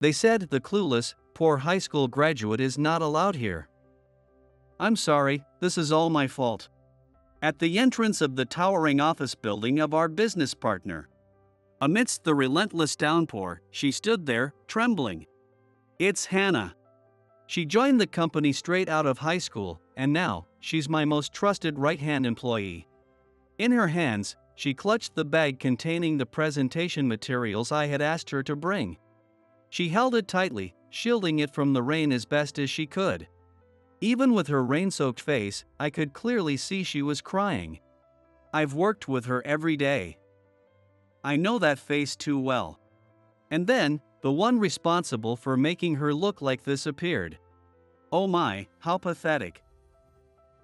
They said the clueless, poor high school graduate is not allowed here. I'm sorry, this is all my fault. At the entrance of the towering office building of our business partner. Amidst the relentless downpour, she stood there, trembling. It's Hannah. She joined the company straight out of high school, and now, she's my most trusted right-hand employee. In her hands, she clutched the bag containing the presentation materials I had asked her to bring. She held it tightly, shielding it from the rain as best as she could. Even with her rain-soaked face, I could clearly see she was crying. I've worked with her every day. I know that face too well. And then, the one responsible for making her look like this appeared. Oh my, how pathetic.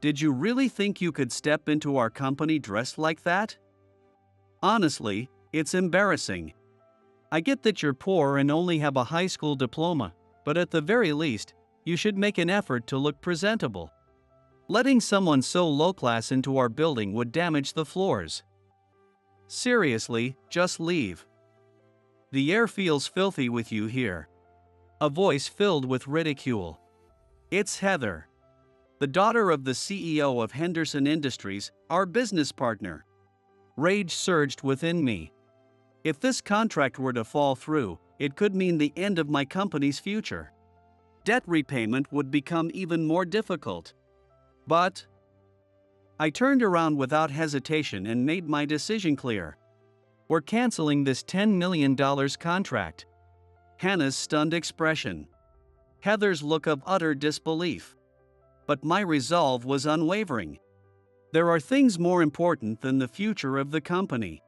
Did you really think you could step into our company dressed like that? Honestly, it's embarrassing. I get that you're poor and only have a high school diploma, but at the very least, you should make an effort to look presentable. Letting someone so low-class into our building would damage the floors. Seriously, just leave. The air feels filthy with you here. A voice filled with ridicule. It's Heather. The daughter of the CEO of Henderson Industries, our business partner. Rage surged within me. If this contract were to fall through, it could mean the end of my company's future. Debt repayment would become even more difficult. But I turned around without hesitation and made my decision clear. We're canceling this $10 million contract. Hannah's stunned expression. Heather's look of utter disbelief. But my resolve was unwavering. There are things more important than the future of the company.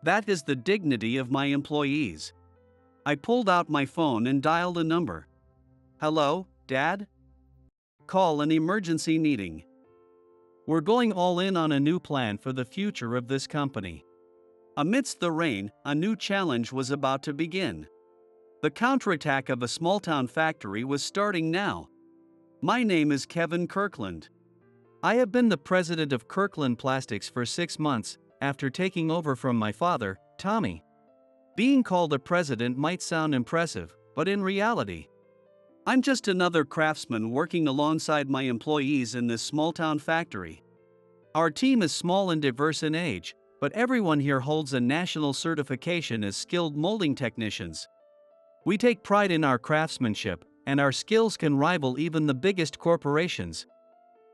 That is the dignity of my employees. I pulled out my phone and dialed a number. Hello, Dad? Call an emergency meeting. We're going all in on a new plan for the future of this company. Amidst the rain, a new challenge was about to begin. The counterattack of a small-town factory was starting now. My name is Kevin Kirkland. I have been the president of Kirkland Plastics for 6 months, after taking over from my father, Tommy. Being called a president might sound impressive, but in reality, I'm just another craftsman working alongside my employees in this small-town factory. Our team is small and diverse in age, but everyone here holds a national certification as skilled molding technicians. We take pride in our craftsmanship, and our skills can rival even the biggest corporations.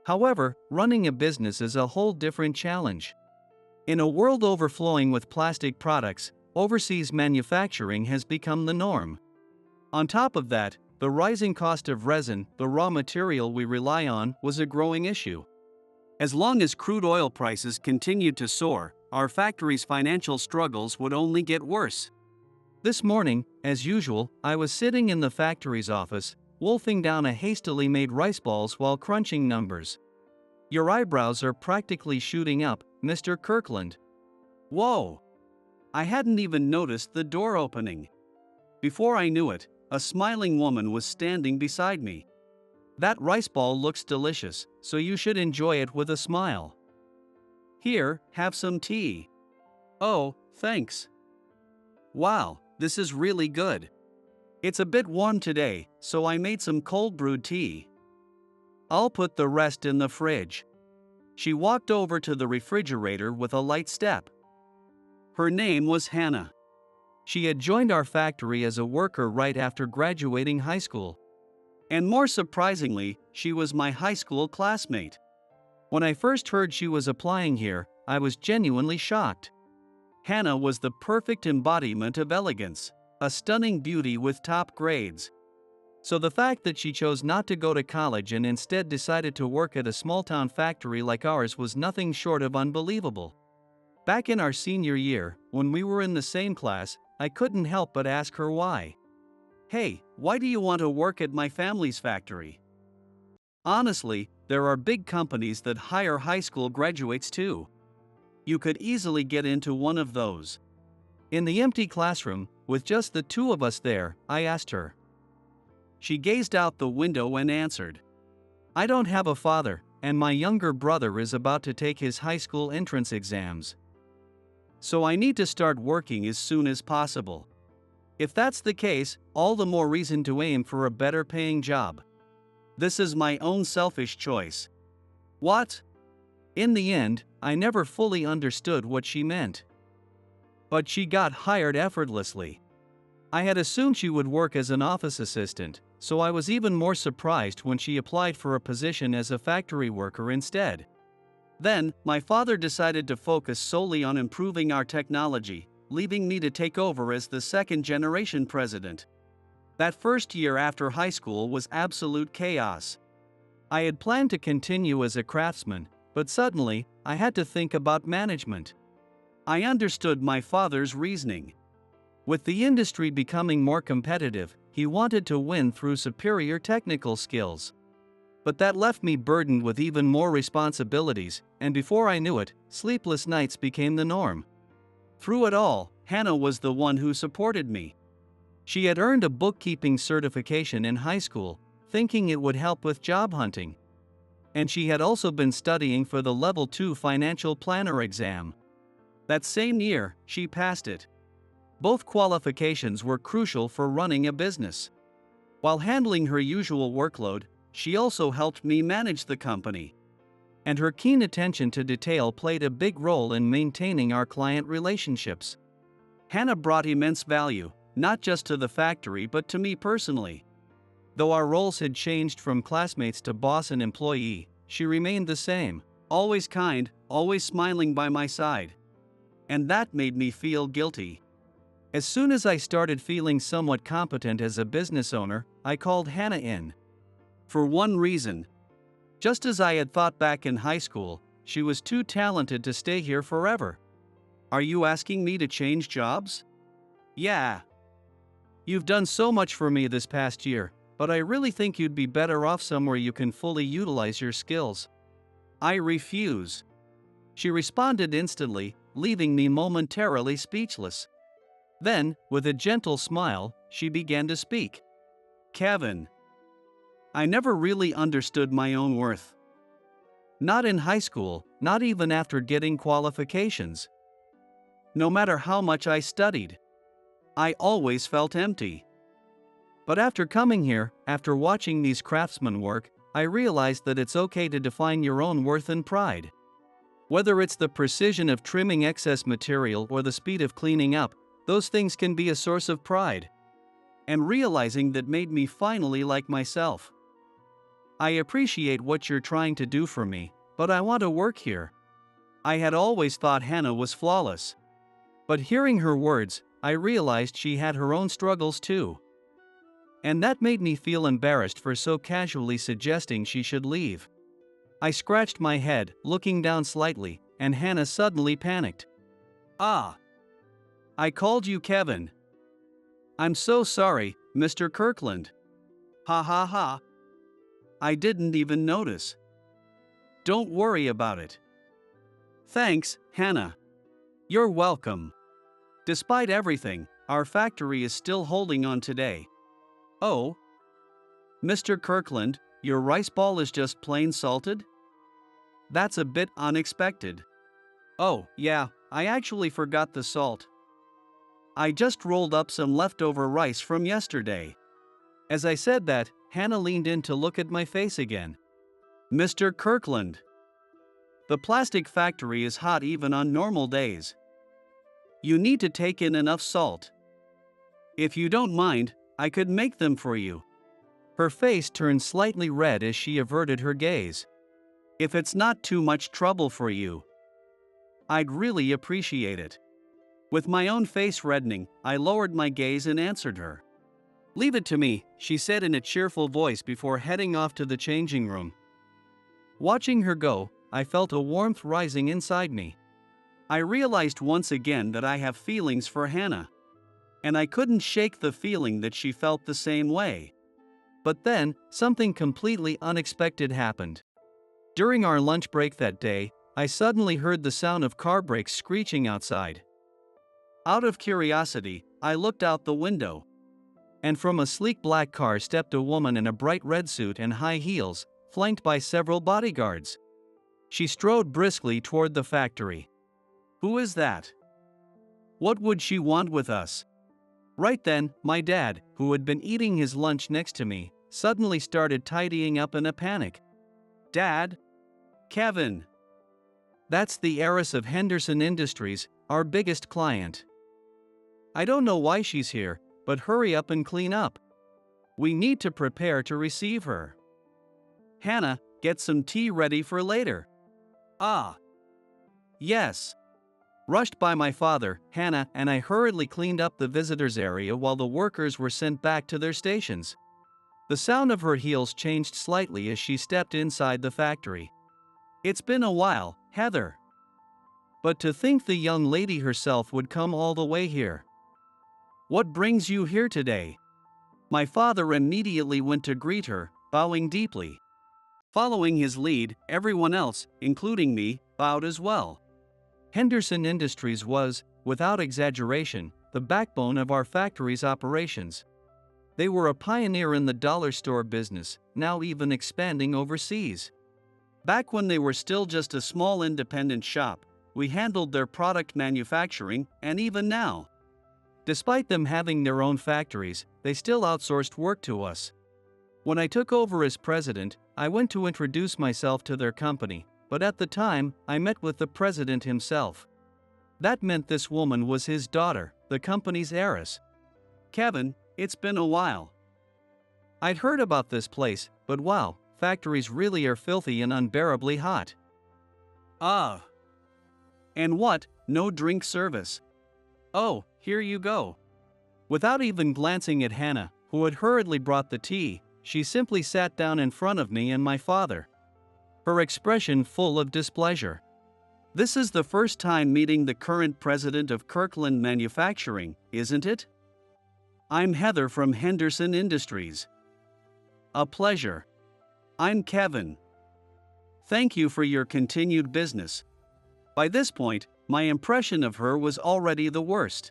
However, running a business is a whole different challenge. In a world overflowing with plastic products, overseas manufacturing has become the norm. On top of that, the rising cost of resin, the raw material we rely on, was a growing issue. As long as crude oil prices continued to soar, our factory's financial struggles would only get worse. This morning, as usual, I was sitting in the factory's office, wolfing down a hastily made rice balls while crunching numbers. Your eyebrows are practically shooting up, Mr. Kirkland. Whoa! I hadn't even noticed the door opening. Before I knew it, a smiling woman was standing beside me. That rice ball looks delicious, so you should enjoy it with a smile. Here, have some tea. Oh, thanks. Wow, this is really good. It's a bit warm today, so I made some cold brewed tea. I'll put the rest in the fridge. She walked over to the refrigerator with a light step. Her name was Hannah. She had joined our factory as a worker right after graduating high school. And more surprisingly, she was my high school classmate. When I first heard she was applying here, I was genuinely shocked. Hannah was the perfect embodiment of elegance, a stunning beauty with top grades. So the fact that she chose not to go to college and instead decided to work at a small-town factory like ours was nothing short of unbelievable. Back in our senior year, when we were in the same class, I couldn't help but ask her why. Hey, why do you want to work at my family's factory? Honestly, there are big companies that hire high school graduates too. You could easily get into one of those. In the empty classroom, with just the two of us there, I asked her. She gazed out the window and answered. I don't have a father, and my younger brother is about to take his high school entrance exams. So I need to start working as soon as possible. If that's the case, all the more reason to aim for a better paying job. This is my own selfish choice. What? In the end, I never fully understood what she meant. But she got hired effortlessly. I had assumed she would work as an office assistant, so I was even more surprised when she applied for a position as a factory worker instead. Then, my father decided to focus solely on improving our technology, leaving me to take over as the second-generation president. That first year after high school was absolute chaos. I had planned to continue as a craftsman, but suddenly, I had to think about management. I understood my father's reasoning. With the industry becoming more competitive, he wanted to win through superior technical skills. But that left me burdened with even more responsibilities, and before I knew it, sleepless nights became the norm. Through it all, Hannah was the one who supported me. She had earned a bookkeeping certification in high school, thinking it would help with job hunting. And she had also been studying for the Level 2 financial planner exam. That same year, she passed it. Both qualifications were crucial for running a business. While handling her usual workload, she also helped me manage the company. And her keen attention to detail played a big role in maintaining our client relationships. Hannah brought immense value, not just to the factory but to me personally. Though our roles had changed from classmates to boss and employee, she remained the same, always kind, always smiling by my side. And that made me feel guilty. As soon as I started feeling somewhat competent as a business owner, I called Hannah in. For one reason. Just as I had thought back in high school, she was too talented to stay here forever. Are you asking me to change jobs? Yeah. You've done so much for me this past year, but I really think you'd be better off somewhere you can fully utilize your skills. I refuse. She responded instantly, leaving me momentarily speechless. Then, with a gentle smile, she began to speak. Kevin. I never really understood my own worth. Not in high school, not even after getting qualifications. No matter how much I studied, I always felt empty. But after coming here, after watching these craftsmen work, I realized that it's okay to define your own worth and pride. Whether it's the precision of trimming excess material or the speed of cleaning up, those things can be a source of pride. And realizing that made me finally like myself. I appreciate what you're trying to do for me, but I want to work here. I had always thought Hannah was flawless. But hearing her words, I realized she had her own struggles too. And that made me feel embarrassed for so casually suggesting she should leave. I scratched my head, looking down slightly, and Hannah suddenly panicked. Ah! I called you Kevin. I'm so sorry, Mr. Kirkland. Ha ha ha. I didn't even notice. Don't worry about it. Thanks, Hannah. You're welcome. Despite everything, our factory is still holding on today. Oh? Mr. Kirkland, your rice ball is just plain salted? That's a bit unexpected. Oh, yeah, I actually forgot the salt. I just rolled up some leftover rice from yesterday. As I said that, Hannah leaned in to look at my face again. Mr. Kirkland. The plastic factory is hot even on normal days. You need to take in enough salt. If you don't mind, I could make them for you. Her face turned slightly red as she averted her gaze. If it's not too much trouble for you, I'd really appreciate it. With my own face reddening, I lowered my gaze and answered her. Leave it to me, she said in a cheerful voice before heading off to the changing room. Watching her go, I felt a warmth rising inside me. I realized once again that I have feelings for Hannah. And I couldn't shake the feeling that she felt the same way. But then, something completely unexpected happened. During our lunch break that day, I suddenly heard the sound of car brakes screeching outside. Out of curiosity, I looked out the window. And from a sleek black car stepped a woman in a bright red suit and high heels, flanked by several bodyguards. She strode briskly toward the factory. Who is that? What would she want with us? Right then, my dad, who had been eating his lunch next to me, suddenly started tidying up in a panic. "Dad? Kevin. That's the heiress of Henderson Industries, our biggest client. I don't know why she's here, but hurry up and clean up. We need to prepare to receive her. Hannah, get some tea ready for later." "Ah. Yes." Rushed by my father, Hannah and I hurriedly cleaned up the visitors area while the workers were sent back to their stations. The sound of her heels changed slightly as she stepped inside the factory. "It's been a while, Heather. But to think the young lady herself would come all the way here. What brings you here today?" My father immediately went to greet her, bowing deeply. Following his lead, everyone else, including me, bowed as well. Henderson Industries was, without exaggeration, the backbone of our factory's operations. They were a pioneer in the dollar store business, now even expanding overseas. Back when they were still just a small independent shop, we handled their product manufacturing, and even now. Despite them having their own factories, they still outsourced work to us. When I took over as president, I went to introduce myself to their company, but at the time, I met with the president himself. That meant this woman was his daughter, the company's heiress. "Kevin, it's been a while. I'd heard about this place, but wow, factories really are filthy and unbearably hot." "Ah. And what, no drink service? Oh, here you go." Without even glancing at Hannah, who had hurriedly brought the tea, she simply sat down in front of me and my father, her expression full of displeasure. "This is the first time meeting the current president of Kirkland Manufacturing, isn't it? I'm Heather from Henderson Industries." "A pleasure. I'm Kevin. Thank you for your continued business." By this point, my impression of her was already the worst.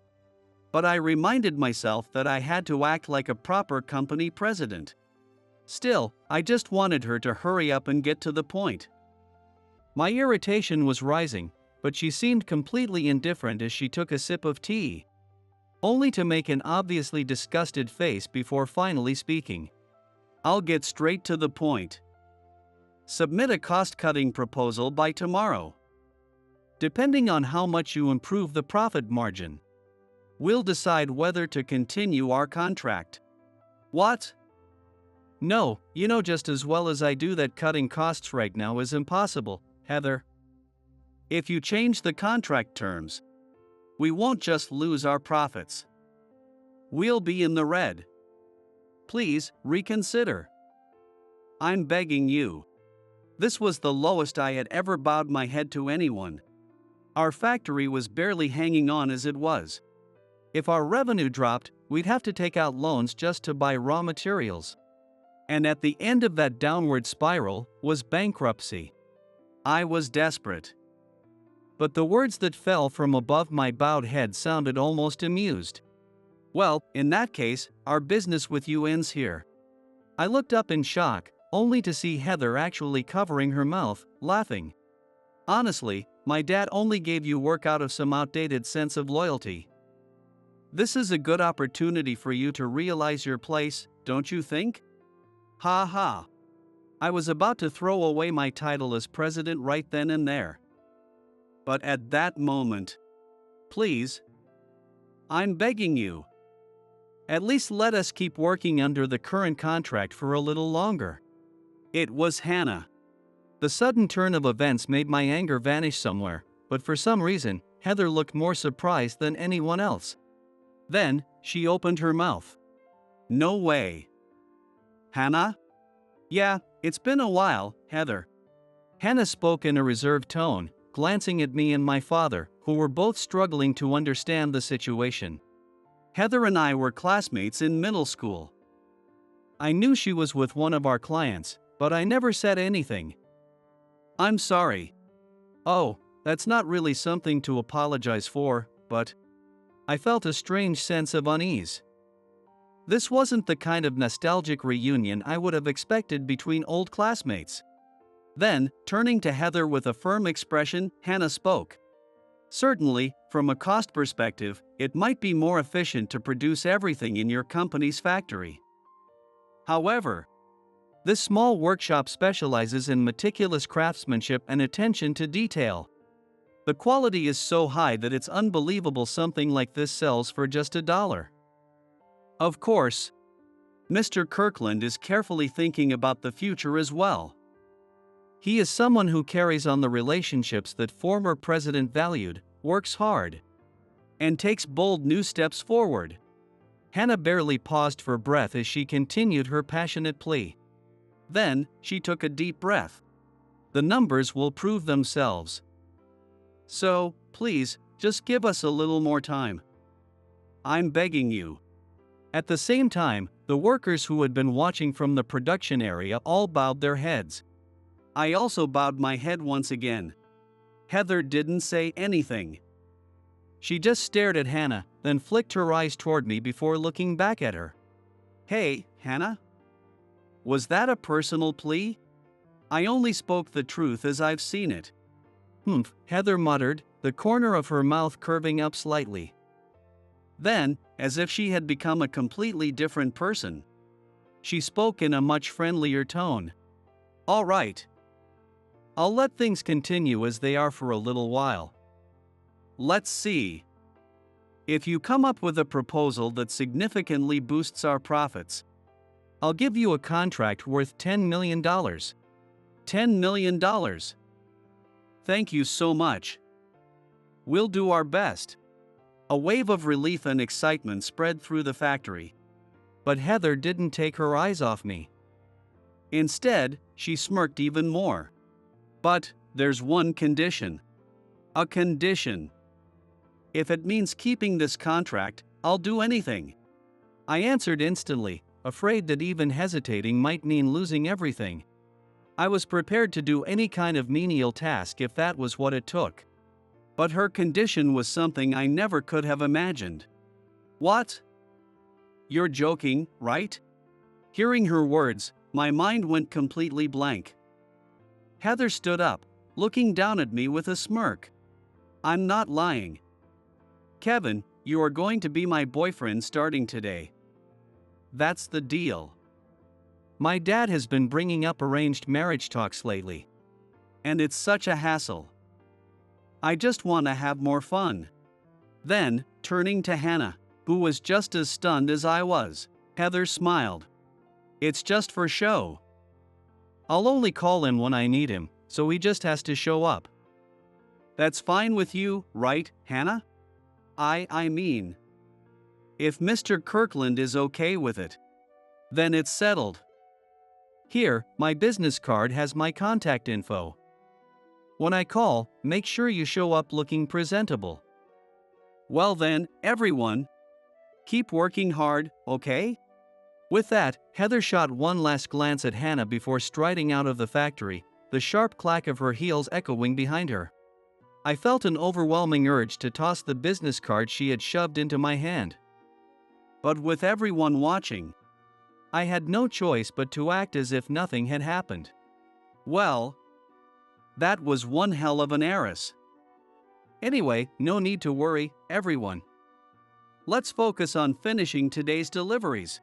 But I reminded myself that I had to act like a proper company president. Still, I just wanted her to hurry up and get to the point. My irritation was rising, but she seemed completely indifferent as she took a sip of tea, only to make an obviously disgusted face before finally speaking. "I'll get straight to the point. Submit a cost-cutting proposal by tomorrow. Depending on how much you improve the profit margin, we'll decide whether to continue our contract." "What?" "No, you know just as well as I do that cutting costs right now is impossible, Heather. If you change the contract terms, we won't just lose our profits. We'll be in the red. Please, reconsider. I'm begging you." This was the lowest I had ever bowed my head to anyone. Our factory was barely hanging on as it was. If our revenue dropped, we'd have to take out loans just to buy raw materials. And at the end of that downward spiral was bankruptcy. I was desperate. But the words that fell from above my bowed head sounded almost amused. "Well, in that case, our business with you ends here." I looked up in shock, only to see Heather actually covering her mouth, laughing. "Honestly, my dad only gave you work out of some outdated sense of loyalty. This is a good opportunity for you to realize your place, don't you think?" Ha ha. I was about to throw away my title as president right then and there. But at that moment, "Please, I'm begging you. At least let us keep working under the current contract for a little longer." It was Hannah. The sudden turn of events made my anger vanish somewhere, but for some reason, Heather looked more surprised than anyone else. Then, she opened her mouth. "No way. Hannah?" "Yeah, it's been a while, Heather." Hannah spoke in a reserved tone, glancing at me and my father, who were both struggling to understand the situation. "Heather and I were classmates in middle school. I knew she was with one of our clients, but I never said anything." "I'm sorry." "Oh, that's not really something to apologize for, but..." I felt a strange sense of unease. This wasn't the kind of nostalgic reunion I would have expected between old classmates. Then, turning to Heather with a firm expression, Hannah spoke. Certainly, from a cost perspective, it might be more efficient to produce everything in your company's factory. However, this small workshop specializes in meticulous craftsmanship and attention to detail. The quality is so high that it's unbelievable something like this sells for just $1. Of course, Mr. Kirkland is carefully thinking about the future as well. He is someone who carries on the relationships that former president valued, works hard, and takes bold new steps forward. Hannah barely paused for breath as she continued her passionate plea. Then, she took a deep breath. The numbers will prove themselves. So, please, just give us a little more time. I'm begging you. At the same time, the workers who had been watching from the production area all bowed their heads. I also bowed my head once again. Heather didn't say anything. She just stared at Hannah, then flicked her eyes toward me before looking back at her. Hey, Hannah? Was that a personal plea? I only spoke the truth as I've seen it. Humph, Heather muttered, the corner of her mouth curving up slightly. Then, as if she had become a completely different person, she spoke in a much friendlier tone. All right. I'll let things continue as they are for a little while. Let's see. If you come up with a proposal that significantly boosts our profits, I'll give you a contract worth $10 million. $10 million. Thank you so much. We'll do our best. A wave of relief and excitement spread through the factory. But Heather didn't take her eyes off me. Instead, she smirked even more. But there's one condition. A condition. If it means keeping this contract, I'll do anything. I answered instantly, afraid that even hesitating might mean losing everything. I was prepared to do any kind of menial task if that was what it took. But her condition was something I never could have imagined. What? You're joking, right? Hearing her words, my mind went completely blank. Heather stood up, looking down at me with a smirk. I'm not lying. Kevin, you are going to be my boyfriend starting today. That's the deal. My dad has been bringing up arranged marriage talks lately. And it's such a hassle. I just want to have more fun. Then, turning to Hannah, who was just as stunned as I was, Heather smiled. It's just for show. I'll only call him when I need him, so he just has to show up. That's fine with you, right, Hannah? I mean, if Mr. Kirkland is okay with it, then it's settled. Here, my business card has my contact info. When I call, make sure you show up looking presentable. Well then, everyone, keep working hard, okay? With that, Heather shot one last glance at Hannah before striding out of the factory, the sharp clack of her heels echoing behind her. I felt an overwhelming urge to toss the business card she had shoved into my hand. But with everyone watching, I had no choice but to act as if nothing had happened. Well, that was one hell of an heiress. Anyway, no need to worry, everyone. Let's focus on finishing today's deliveries.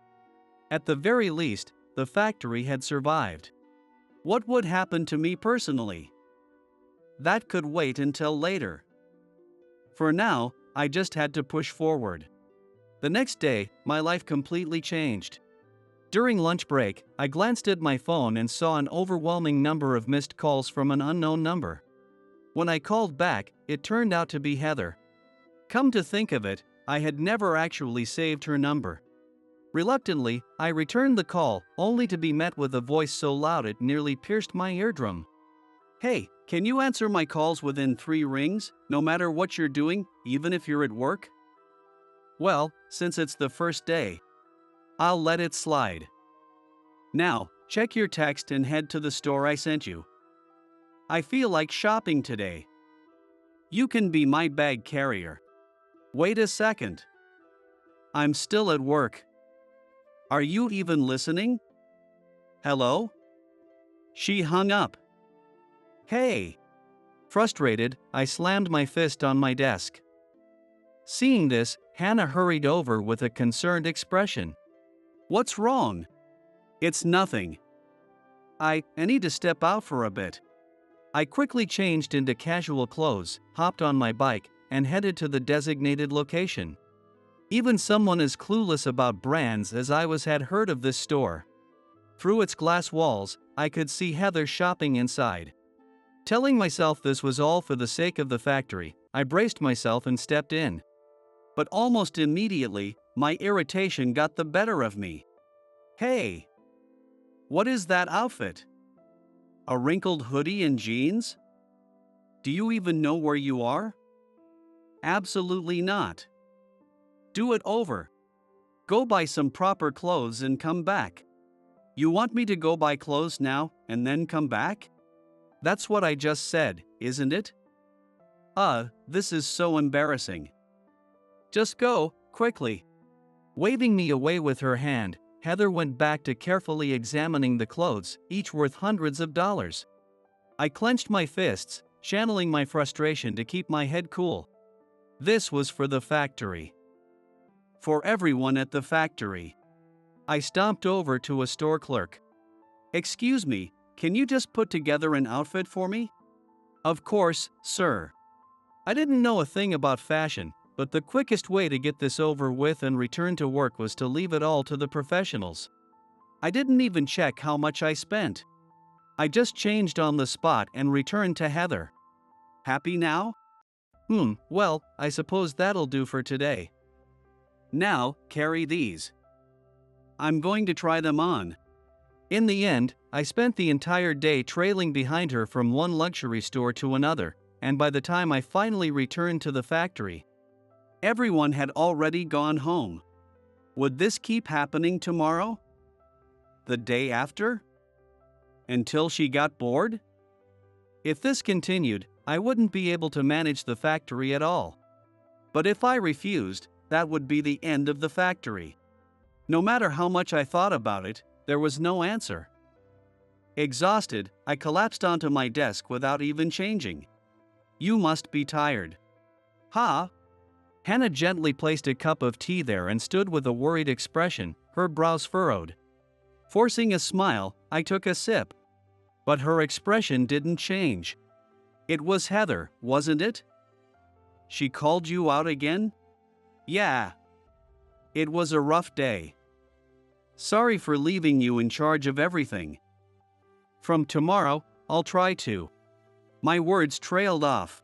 At the very least, the factory had survived. What would happen to me personally? That could wait until later. For now, I just had to push forward. The next day, my life completely changed. During lunch break, I glanced at my phone and saw an overwhelming number of missed calls from an unknown number. When I called back, it turned out to be Heather. Come to think of it, I had never actually saved her number. Reluctantly, I returned the call, only to be met with a voice so loud it nearly pierced my eardrum. Hey, can you answer my calls within 3 rings, no matter what you're doing, even if you're at work? Well, since it's the first day, I'll let it slide. Now, check your text and head to the store I sent you. I feel like shopping today. You can be my bag carrier. Wait a second. I'm still at work. Are you even listening? Hello? She hung up. Hey. Frustrated, I slammed my fist on my desk. Seeing this, Hannah hurried over with a concerned expression. "What's wrong?" "It's nothing. I need to step out for a bit." I quickly changed into casual clothes, hopped on my bike, and headed to the designated location. Even someone as clueless about brands as I was had heard of this store. Through its glass walls, I could see Heather shopping inside. Telling myself this was all for the sake of the factory, I braced myself and stepped in. But almost immediately, my irritation got the better of me. "Hey! What is that outfit? A wrinkled hoodie and jeans? Do you even know where you are?" "Absolutely not." "Do it over. Go buy some proper clothes and come back." "You want me to go buy clothes now and then come back?" "That's what I just said, isn't it?" This is so embarrassing." "Just go, quickly." Waving me away with her hand, Heather went back to carefully examining the clothes, each worth hundreds of dollars. I clenched my fists, channeling my frustration to keep my head cool. This was for the factory. For everyone at the factory. I stomped over to a store clerk. "Excuse me, can you just put together an outfit for me?" "Of course, sir." I didn't know a thing about fashion, but the quickest way to get this over with and return to work was to leave it all to the professionals. I didn't even check how much I spent. I just changed on the spot and returned to Heather. "Happy now?" Well, I suppose that'll do for today." "Now, carry these. I'm going to try them on." In the end, I spent the entire day trailing behind her from one luxury store to another, and by the time I finally returned to the factory, everyone had already gone home. Would this keep happening tomorrow? The day after? Until she got bored? If this continued, I wouldn't be able to manage the factory at all. But if I refused, that would be the end of the factory. No matter how much I thought about it, there was no answer. Exhausted, I collapsed onto my desk without even changing. "You must be tired." "Ha?" Hannah gently placed a cup of tea there and stood with a worried expression, her brows furrowed. Forcing a smile, I took a sip. But her expression didn't change. "It was Heather, wasn't it? She called you out again?" "Yeah. It was a rough day. Sorry for leaving you in charge of everything. From tomorrow, I'll try to." My words trailed off.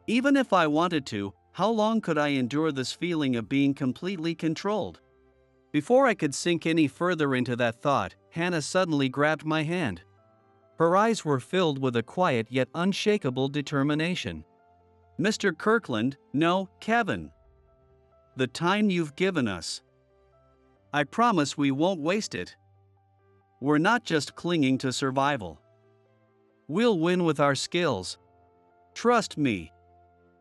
Even if I wanted to, how long could I endure this feeling of being completely controlled? Before I could sink any further into that thought, Hannah suddenly grabbed my hand. Her eyes were filled with a quiet yet unshakable determination. "Mr. Kirkland, no, Kevin. The time you've given us. I promise we won't waste it. We're not just clinging to survival. We'll win with our skills. Trust me.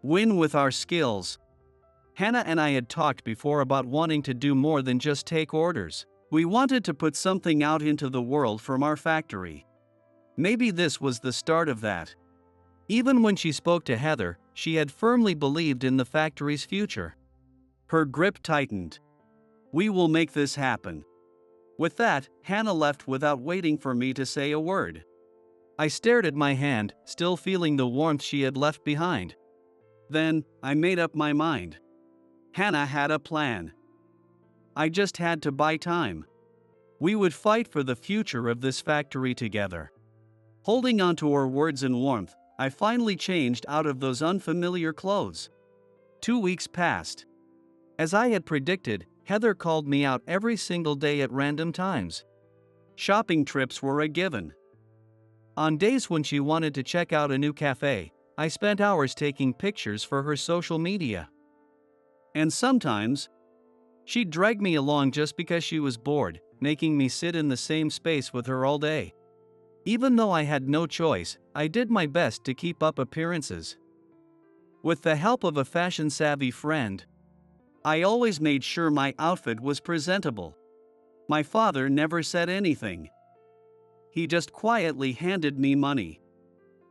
Win with our skills." Hannah and I had talked before about wanting to do more than just take orders. We wanted to put something out into the world from our factory. Maybe this was the start of that. Even when she spoke to Heather, she had firmly believed in the factory's future. Her grip tightened. "We will make this happen." With that, Hannah left without waiting for me to say a word. I stared at my hand, still feeling the warmth she had left behind. Then, I made up my mind. Hannah had a plan. I just had to buy time. We would fight for the future of this factory together. Holding on to her words and warmth, I finally changed out of those unfamiliar clothes. 2 weeks passed. As I had predicted, Heather called me out every single day at random times. Shopping trips were a given. On days when she wanted to check out a new cafe, I spent hours taking pictures for her social media. And sometimes, she'd drag me along just because she was bored, making me sit in the same space with her all day. Even though I had no choice, I did my best to keep up appearances. With the help of a fashion-savvy friend, I always made sure my outfit was presentable. My father never said anything. He just quietly handed me money.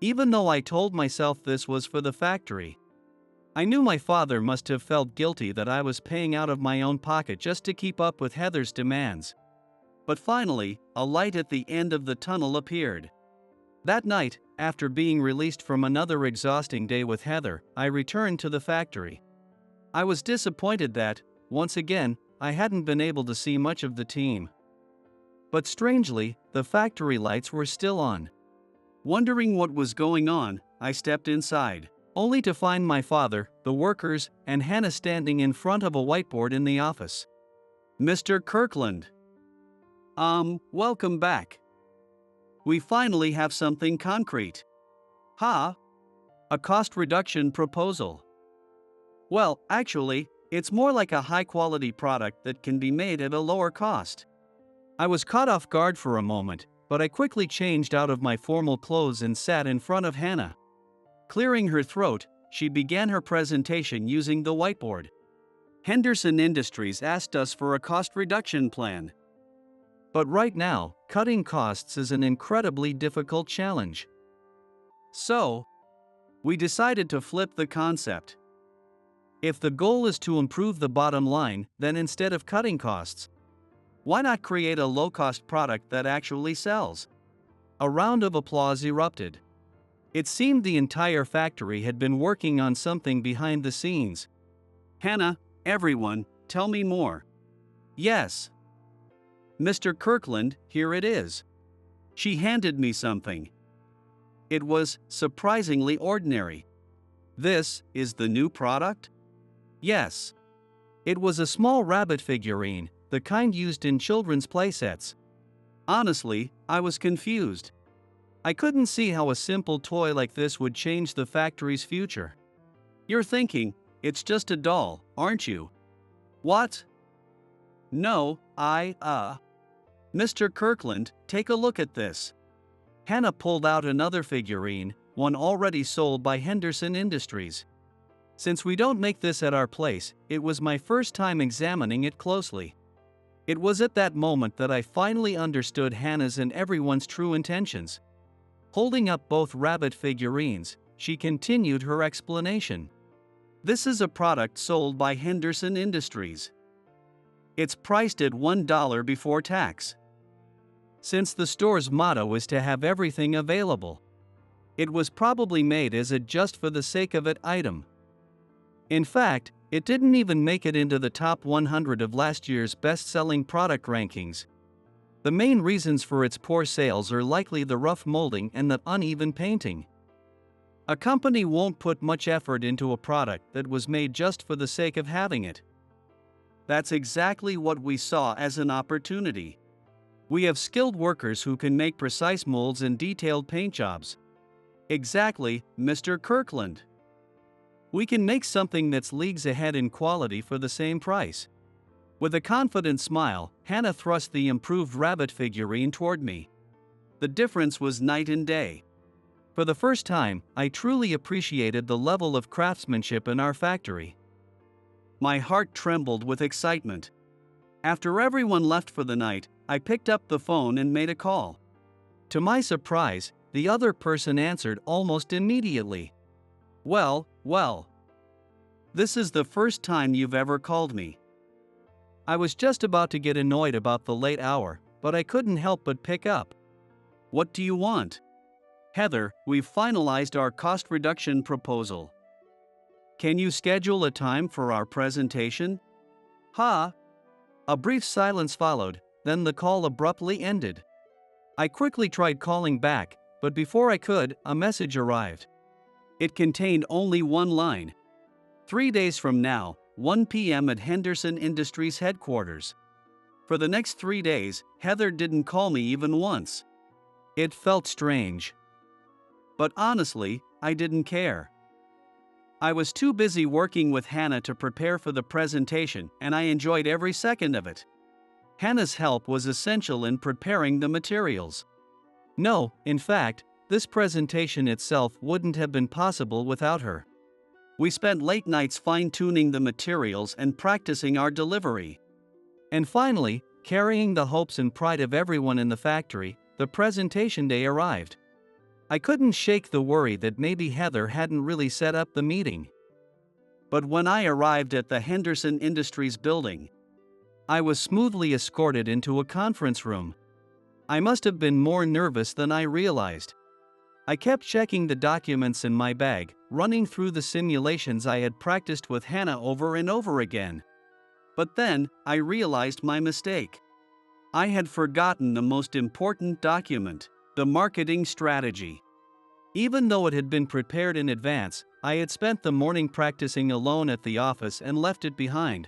even though I told myself this was for the factory. I knew my father must have felt guilty that I was paying out of my own pocket just to keep up with Heather's demands. But finally, a light at the end of the tunnel appeared. That night, after being released from another exhausting day with Heather, I returned to the factory. I was disappointed that, once again, I hadn't been able to see much of the team. But strangely, the factory lights were still on. Wondering what was going on, I stepped inside, only to find my father, the workers, and Hannah standing in front of a whiteboard in the office. "Mr. Kirkland. Welcome back. We finally have something concrete." "Huh? A cost reduction proposal?" "Well, actually, it's more like a high-quality product that can be made at a lower cost." I was caught off guard for a moment, but I quickly changed out of my formal clothes and sat in front of Hannah. Clearing her throat, she began her presentation using the whiteboard. "Henderson Industries asked us for a cost reduction plan. But right now, cutting costs is an incredibly difficult challenge. So, we decided to flip the concept. If the goal is to improve the bottom line, then instead of cutting costs, why not create a low-cost product that actually sells?" A round of applause erupted. It seemed the entire factory had been working on something behind the scenes. "Hannah, everyone, tell me more." "Yes. Mr. Kirkland, here it is." She handed me something. It was surprisingly ordinary. "This is the new product?" "Yes." It was a small rabbit figurine, the kind used in children's playsets. Honestly, I was confused. I couldn't see how a simple toy like this would change the factory's future. "You're thinking, it's just a doll, aren't you?" "What?" "No, Mr. Kirkland, take a look at this." Hannah pulled out another figurine, one already sold by Henderson Industries. Since we don't make this at our place, it was my first time examining it closely. It was at that moment that I finally understood Hannah's and everyone's true intentions. Holding up both rabbit figurines, she continued her explanation. "This is a product sold by Henderson Industries. It's priced at $1 before tax. Since the store's motto is to have everything available, it was probably made as a just for the sake of it item. In fact, it didn't even make it into the top 100 of last year's best-selling product rankings. The main reasons for its poor sales are likely the rough molding and the uneven painting. A company won't put much effort into a product that was made just for the sake of having it." That's exactly what we saw as an opportunity. We have skilled workers who can make precise molds and detailed paint jobs. Exactly, Mr. Kirkland. We can make something that's leagues ahead in quality for the same price. With a confident smile, Hannah thrust the improved rabbit figurine toward me. The difference was night and day. For the first time, I truly appreciated the level of craftsmanship in our factory. My heart trembled with excitement. After everyone left for the night, I picked up the phone and made a call. To my surprise, the other person answered almost immediately. Well, this is the first time you've ever called me." I was just about to get annoyed about the late hour, but I couldn't help but pick up. "What do you want?" "Heather, we've finalized our cost reduction proposal. Can you schedule a time for our presentation?" "Huh?" A brief silence followed, then the call abruptly ended. I quickly tried calling back, but before I could, a message arrived. It contained only one line. 3 days from now, 1 p.m. at Henderson Industries headquarters. For the next 3 days, Heather didn't call me even once. It felt strange. But honestly, I didn't care. I was too busy working with Hannah to prepare for the presentation, and I enjoyed every second of it. Hannah's help was essential in preparing the materials. No, in fact, this presentation itself wouldn't have been possible without her. We spent late nights fine-tuning the materials and practicing our delivery. And finally, carrying the hopes and pride of everyone in the factory, the presentation day arrived. I couldn't shake the worry that maybe Heather hadn't really set up the meeting. But when I arrived at the Henderson Industries building, I was smoothly escorted into a conference room. I must have been more nervous than I realized. I kept checking the documents in my bag, running through the simulations I had practiced with Hannah over and over again. But then, I realized my mistake. I had forgotten the most important document, the marketing strategy. Even though it had been prepared in advance, I had spent the morning practicing alone at the office and left it behind.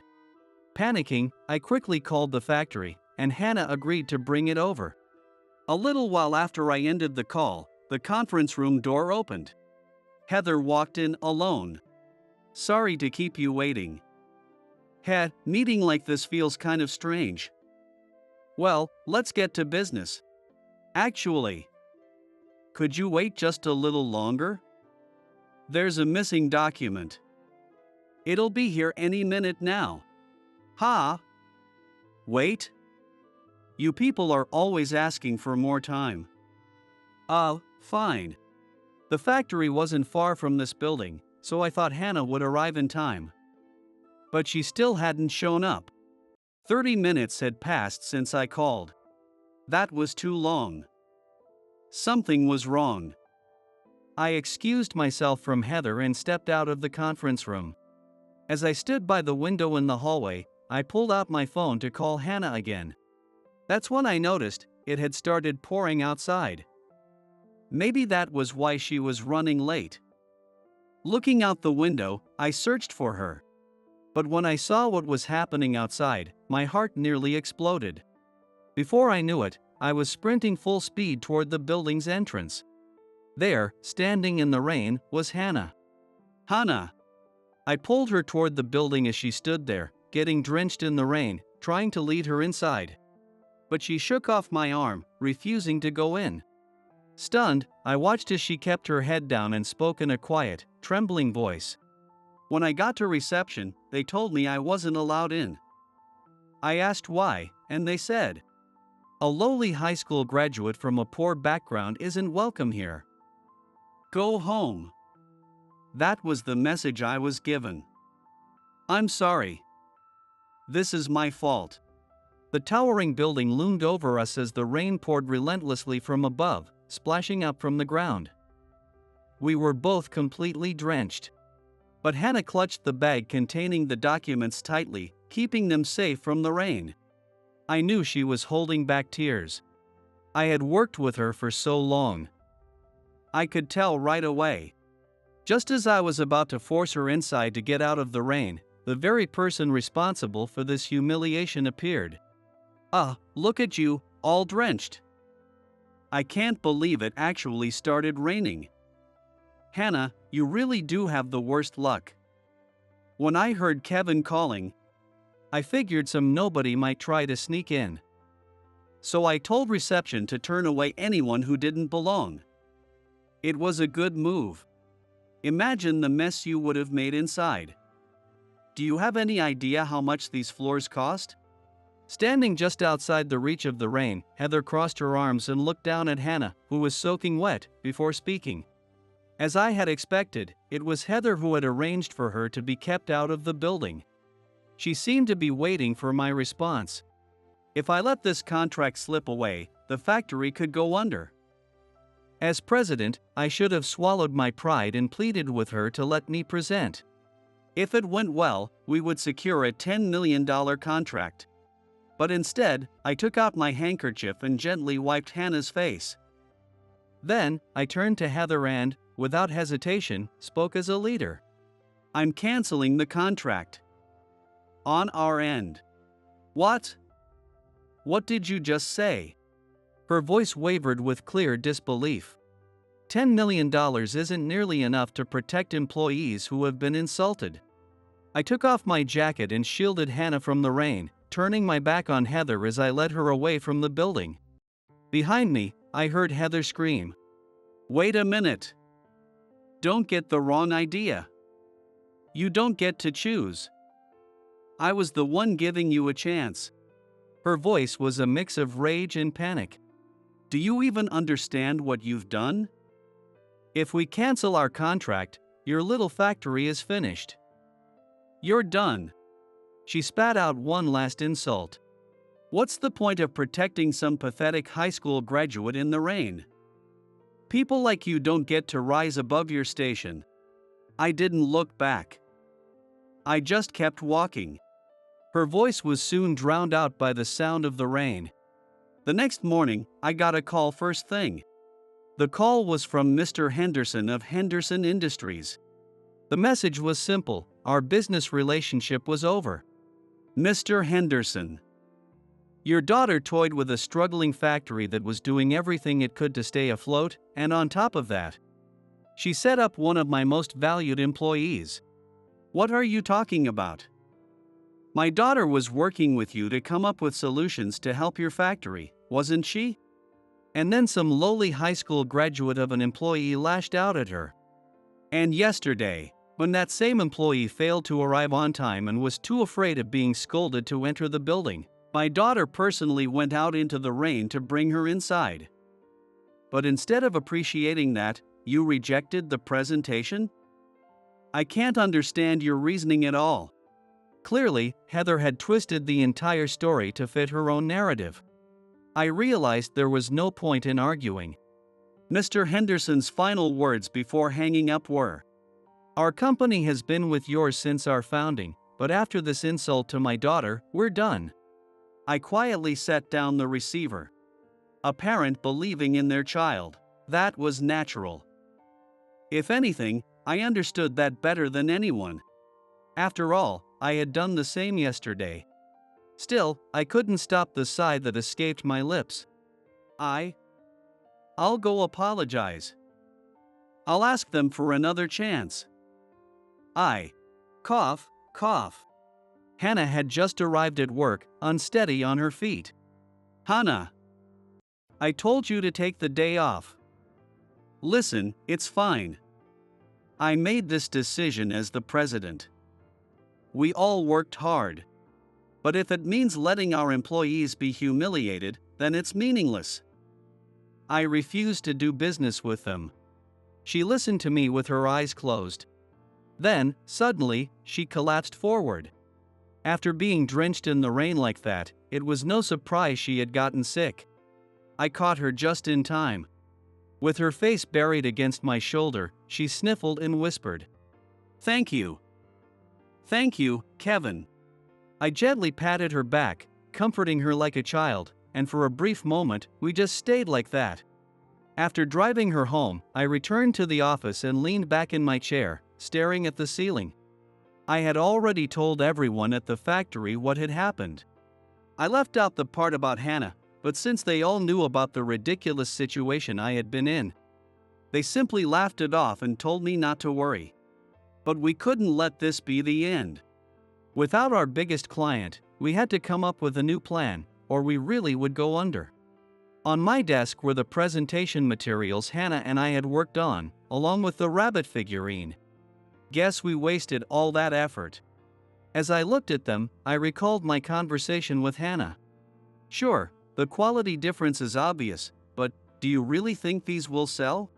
Panicking, I quickly called the factory, and Hannah agreed to bring it over. A little while after I ended the call, the conference room door opened. Heather walked in alone. "Sorry to keep you waiting." Meeting like this feels kind of strange." "Well, let's get to business." "Actually, could you wait just a little longer? There's a missing document. It'll be here any minute now." "Ha! Wait? You people are always asking for more time." Fine." The factory wasn't far from this building, so I thought Hannah would arrive in time. But she still hadn't shown up. 30 minutes had passed since I called. That was too long. Something was wrong. I excused myself from Heather and stepped out of the conference room. As I stood by the window in the hallway, I pulled out my phone to call Hannah again. That's when I noticed it had started pouring outside. Maybe that was why she was running late. Looking out the window, I searched for her. But when I saw what was happening outside, my heart nearly exploded. Before I knew it, I was sprinting full speed toward the building's entrance. There, standing in the rain, was Hannah. "Hannah!" I pulled her toward the building as she stood there, getting drenched in the rain, trying to lead her inside. But she shook off my arm, refusing to go in. Stunned, I watched as she kept her head down and spoke in a quiet, trembling voice. When I got to reception, they told me I wasn't allowed in. I asked why, and they said, "A lowly high school graduate from a poor background isn't welcome here. Go home." That was the message I was given. I'm sorry. This is my fault. The towering building loomed over us as the rain poured relentlessly from above, splashing up from the ground. We were both completely drenched. But Hannah clutched the bag containing the documents tightly, keeping them safe from the rain. I knew she was holding back tears. I had worked with her for so long. I could tell right away. Just as I was about to force her inside to get out of the rain, the very person responsible for this humiliation appeared. Look at you, all drenched. I can't believe it actually started raining. Hannah, you really do have the worst luck. When I heard Kevin calling, I figured some nobody might try to sneak in. So I told reception to turn away anyone who didn't belong. It was a good move. Imagine the mess you would have made inside. Do you have any idea how much these floors cost? Standing just outside the reach of the rain, Heather crossed her arms and looked down at Hannah, who was soaking wet, before speaking. As I had expected, it was Heather who had arranged for her to be kept out of the building. She seemed to be waiting for my response. If I let this contract slip away, the factory could go under. As president, I should have swallowed my pride and pleaded with her to let me present. If it went well, we would secure a $10 million contract. But instead, I took out my handkerchief and gently wiped Hannah's face. Then, I turned to Heather and, without hesitation, spoke as a leader. I'm canceling the contract. On our end. What? What did you just say? Her voice wavered with clear disbelief. $10 million isn't nearly enough to protect employees who have been insulted. I took off my jacket and shielded Hannah from the rain, turning my back on Heather as I led her away from the building. Behind me, I heard Heather scream. Wait a minute. Don't get the wrong idea. You don't get to choose. I was the one giving you a chance. Her voice was a mix of rage and panic. Do you even understand what you've done? If we cancel our contract, your little factory is finished. You're done. She spat out one last insult. What's the point of protecting some pathetic high school graduate in the rain? People like you don't get to rise above your station. I didn't look back. I just kept walking. Her voice was soon drowned out by the sound of the rain. The next morning, I got a call first thing. The call was from Mr. Henderson of Henderson Industries. The message was simple: our business relationship was over. Mr. Henderson, your daughter toyed with a struggling factory that was doing everything it could to stay afloat, and on top of that, she set up one of my most valued employees. What are you talking about? My daughter was working with you to come up with solutions to help your factory, wasn't she? And then some lowly high school graduate of an employee lashed out at her. And yesterday, when that same employee failed to arrive on time and was too afraid of being scolded to enter the building, my daughter personally went out into the rain to bring her inside. But instead of appreciating that, you rejected the presentation? I can't understand your reasoning at all. Clearly, Heather had twisted the entire story to fit her own narrative. I realized there was no point in arguing. Mr. Henderson's final words before hanging up were, "Our company has been with yours since our founding, but after this insult to my daughter, we're done." I quietly set down the receiver. A parent believing in their child, that was natural. If anything, I understood that better than anyone. After all, I had done the same yesterday. Still, I couldn't stop the sigh that escaped my lips. I'll go apologize. I'll ask them for another chance. Cough, cough. Hannah had just arrived at work, unsteady on her feet. Hannah, I told you to take the day off. Listen, it's fine. I made this decision as the president. We all worked hard. But if it means letting our employees be humiliated, then it's meaningless. I refuse to do business with them. She listened to me with her eyes closed. Then, suddenly, she collapsed forward. After being drenched in the rain like that, it was no surprise she had gotten sick. I caught her just in time. With her face buried against my shoulder, she sniffled and whispered, "Thank you. Thank you, Kevin." I gently patted her back, comforting her like a child, and for a brief moment, we just stayed like that. After driving her home, I returned to the office and leaned back in my chair, staring at the ceiling. I had already told everyone at the factory what had happened. I left out the part about Hannah, but since they all knew about the ridiculous situation I had been in, they simply laughed it off and told me not to worry. But we couldn't let this be the end. Without our biggest client, we had to come up with a new plan, or we really would go under. On my desk were the presentation materials Hannah and I had worked on, along with the rabbit figurine. Guess we wasted all that effort. As I looked at them, I recalled my conversation with Hannah. Sure, the quality difference is obvious, but do you really think these will sell?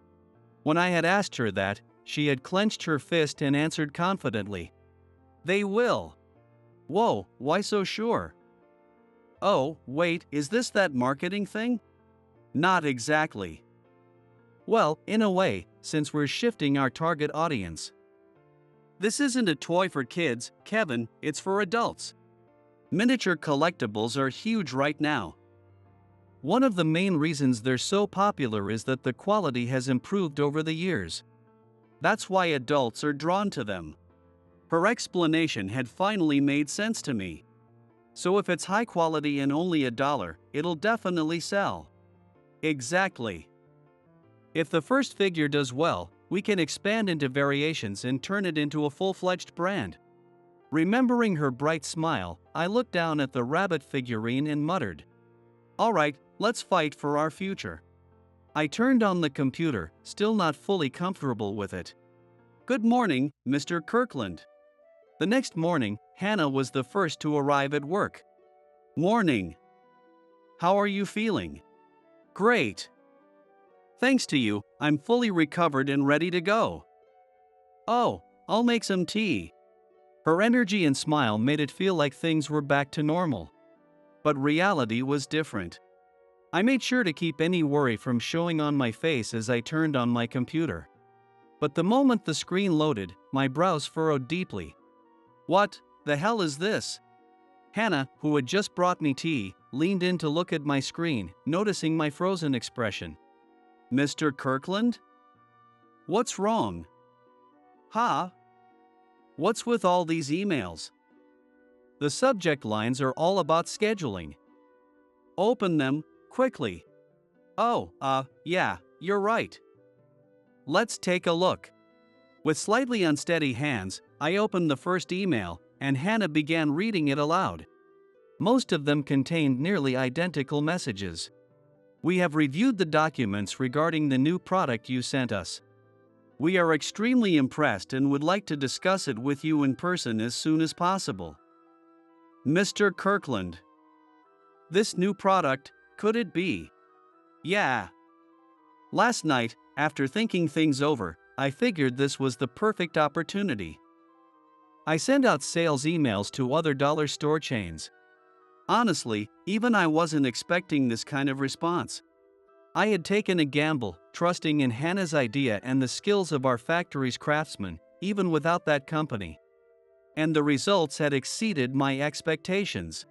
When I had asked her that, she had clenched her fist and answered confidently, "They will." Whoa, why so sure? Oh, wait, is this that marketing thing? Not exactly. Well, in a way, since we're shifting our target audience. This isn't a toy for kids, Kevin, it's for adults. Miniature collectibles are huge right now. One of the main reasons they're so popular is that the quality has improved over the years. That's why adults are drawn to them. Her explanation had finally made sense to me. So if it's high quality and only $1, it'll definitely sell. Exactly. If the first figure does well, we can expand into variations and turn it into a full-fledged brand. Remembering her bright smile, I looked down at the rabbit figurine and muttered, "All right, let's fight for our future." I turned on the computer, still not fully comfortable with it. "Good morning, Mr. Kirkland." The next morning, Hannah was the first to arrive at work. "Morning. How are you feeling?" "Great. Thanks to you, I'm fully recovered and ready to go. Oh, I'll make some tea. Her energy and smile made it feel like things were back to normal. But reality was different. I made sure to keep any worry from showing on my face as I turned on my computer. But the moment the screen loaded, my brows furrowed deeply. What the hell is this? Hannah, who had just brought me tea, leaned in to look at my screen, noticing my frozen expression. Mr. Kirkland? What's wrong? Huh? What's with all these emails? The subject lines are all about scheduling. Open them, quickly. Oh, yeah, you're right. Let's take a look. With slightly unsteady hands, I opened the first email, and Hannah began reading it aloud. Most of them contained nearly identical messages. We have reviewed the documents regarding the new product you sent us. We are extremely impressed and would like to discuss it with you in person as soon as possible. Mr. Kirkland. This new product, could it be? Yeah. Last night, after thinking things over, I figured this was the perfect opportunity. I sent out sales emails to other dollar store chains. Honestly, even I wasn't expecting this kind of response. I had taken a gamble, trusting in Hannah's idea and the skills of our factory's craftsmen, even without that company. And the results had exceeded my expectations.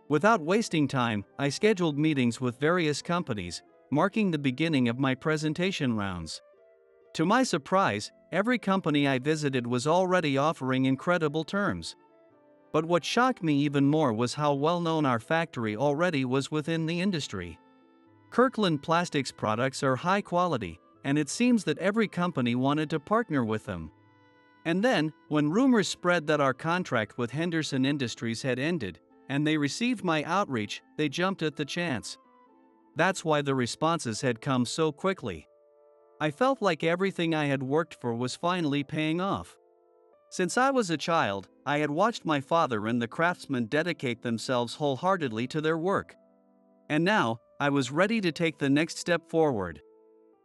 Without wasting time, I scheduled meetings with various companies, marking the beginning of my presentation rounds. To my surprise, every company I visited was already offering incredible terms. But what shocked me even more was how well known our factory already was within the industry. Kirkland Plastics products are high quality, and it seems that every company wanted to partner with them. And then, when rumors spread that our contract with Henderson Industries had ended, and they received my outreach, they jumped at the chance. That's why the responses had come so quickly. I felt like everything I had worked for was finally paying off. Since I was a child, I had watched my father and the craftsmen dedicate themselves wholeheartedly to their work. And now, I was ready to take the next step forward.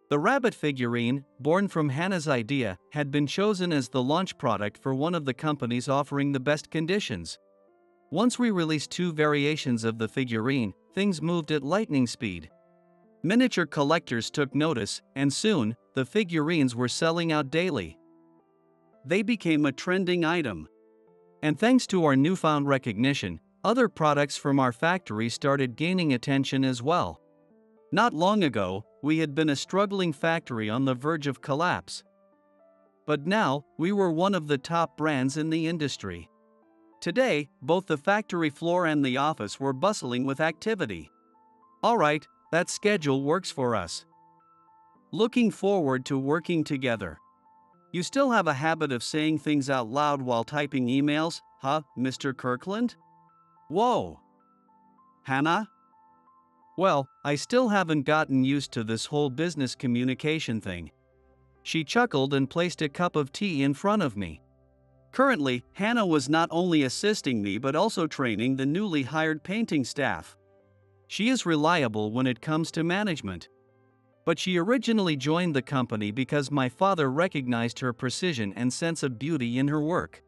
The rabbit figurine, born from Hannah's idea, had been chosen as the launch product for one of the companies offering the best conditions. Once we released 2 variations of the figurine, things moved at lightning speed. Miniature collectors took notice, and soon, the figurines were selling out daily. They became a trending item. And thanks to our newfound recognition, other products from our factory started gaining attention as well. Not long ago, we had been a struggling factory on the verge of collapse. But now, we were one of the top brands in the industry. Today, both the factory floor and the office were bustling with activity. All right, that schedule works for us. Looking forward to working together. You still have a habit of saying things out loud while typing emails, huh, Mr. Kirkland? Whoa. Hannah? Well, I still haven't gotten used to this whole business communication thing. She chuckled and placed a cup of tea in front of me. Currently, Hannah was not only assisting me but also training the newly hired painting staff. She is reliable when it comes to management. But she originally joined the company because my father recognized her precision and sense of beauty in her work.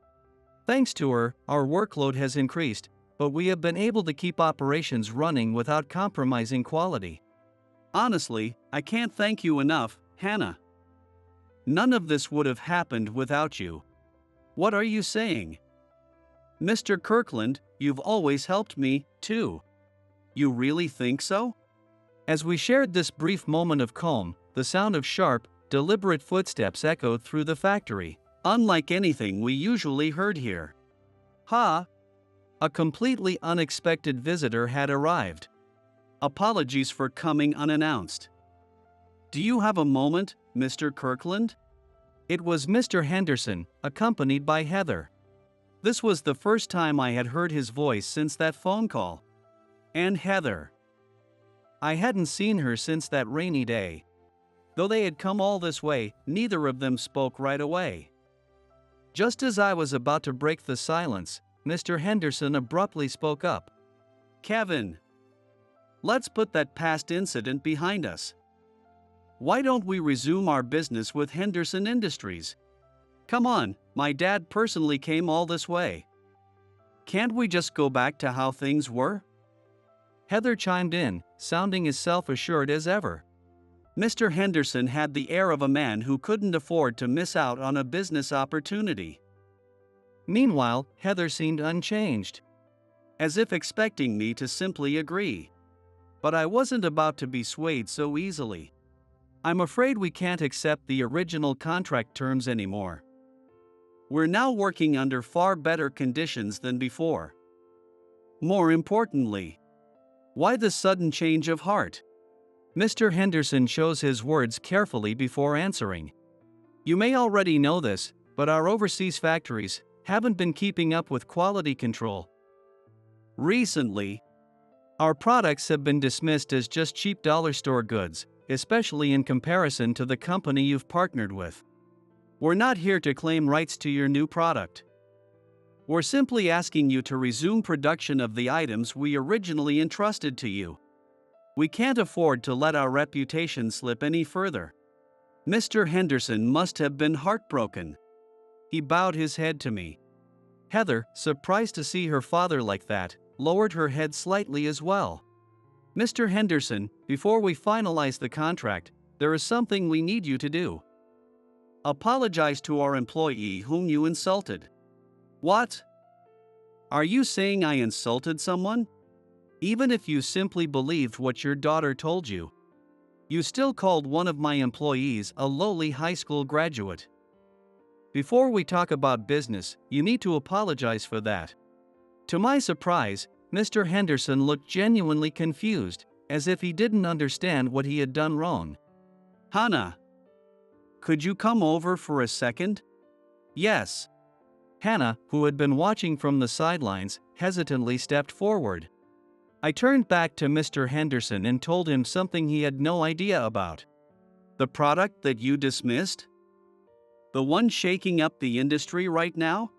Thanks to her, our workload has increased, but we have been able to keep operations running without compromising quality. Honestly, I can't thank you enough, Hannah. None of this would have happened without you. What are you saying? Mr. Kirkland, you've always helped me, too. You really think so? As we shared this brief moment of calm, the sound of sharp, deliberate footsteps echoed through the factory, unlike anything we usually heard here. Ha! A completely unexpected visitor had arrived. Apologies for coming unannounced. Do you have a moment, Mr. Kirkland? It was Mr. Henderson, accompanied by Heather. This was the first time I had heard his voice since that phone call. And Heather. I hadn't seen her since that rainy day. Though they had come all this way, neither of them spoke right away. Just as I was about to break the silence, Mr. Henderson abruptly spoke up. Kevin. Let's put that past incident behind us. Why don't we resume our business with Henderson Industries? Come on, my dad personally came all this way. Can't we just go back to how things were? Heather chimed in, sounding as self-assured as ever. Mr. Henderson had the air of a man who couldn't afford to miss out on a business opportunity. Meanwhile, Heather seemed unchanged, as if expecting me to simply agree. But I wasn't about to be swayed so easily. I'm afraid we can't accept the original contract terms anymore. We're now working under far better conditions than before. More importantly, why the sudden change of heart? Mr. Henderson chose his words carefully before answering. You may already know this, but our overseas factories haven't been keeping up with quality control. Recently, our products have been dismissed as just cheap dollar store goods, especially in comparison to the company you've partnered with. We're not here to claim rights to your new product. We're simply asking you to resume production of the items we originally entrusted to you. We can't afford to let our reputation slip any further. Mr. Henderson must have been heartbroken. He bowed his head to me. Heather, surprised to see her father like that, lowered her head slightly as well. Mr. Henderson, before we finalize the contract, there is something we need you to do. Apologize to our employee whom you insulted. What? Are you saying I insulted someone? Even if you simply believed what your daughter told you, you still called one of my employees a lowly high school graduate. Before we talk about business, you need to apologize for that. To my surprise, Mr. Henderson looked genuinely confused, as if he didn't understand what he had done wrong. Hannah, could you come over for a second? Yes. Hannah, who had been watching from the sidelines, hesitantly stepped forward. I turned back to Mr. Henderson and told him something he had no idea about. The product that you dismissed? The one shaking up the industry right now?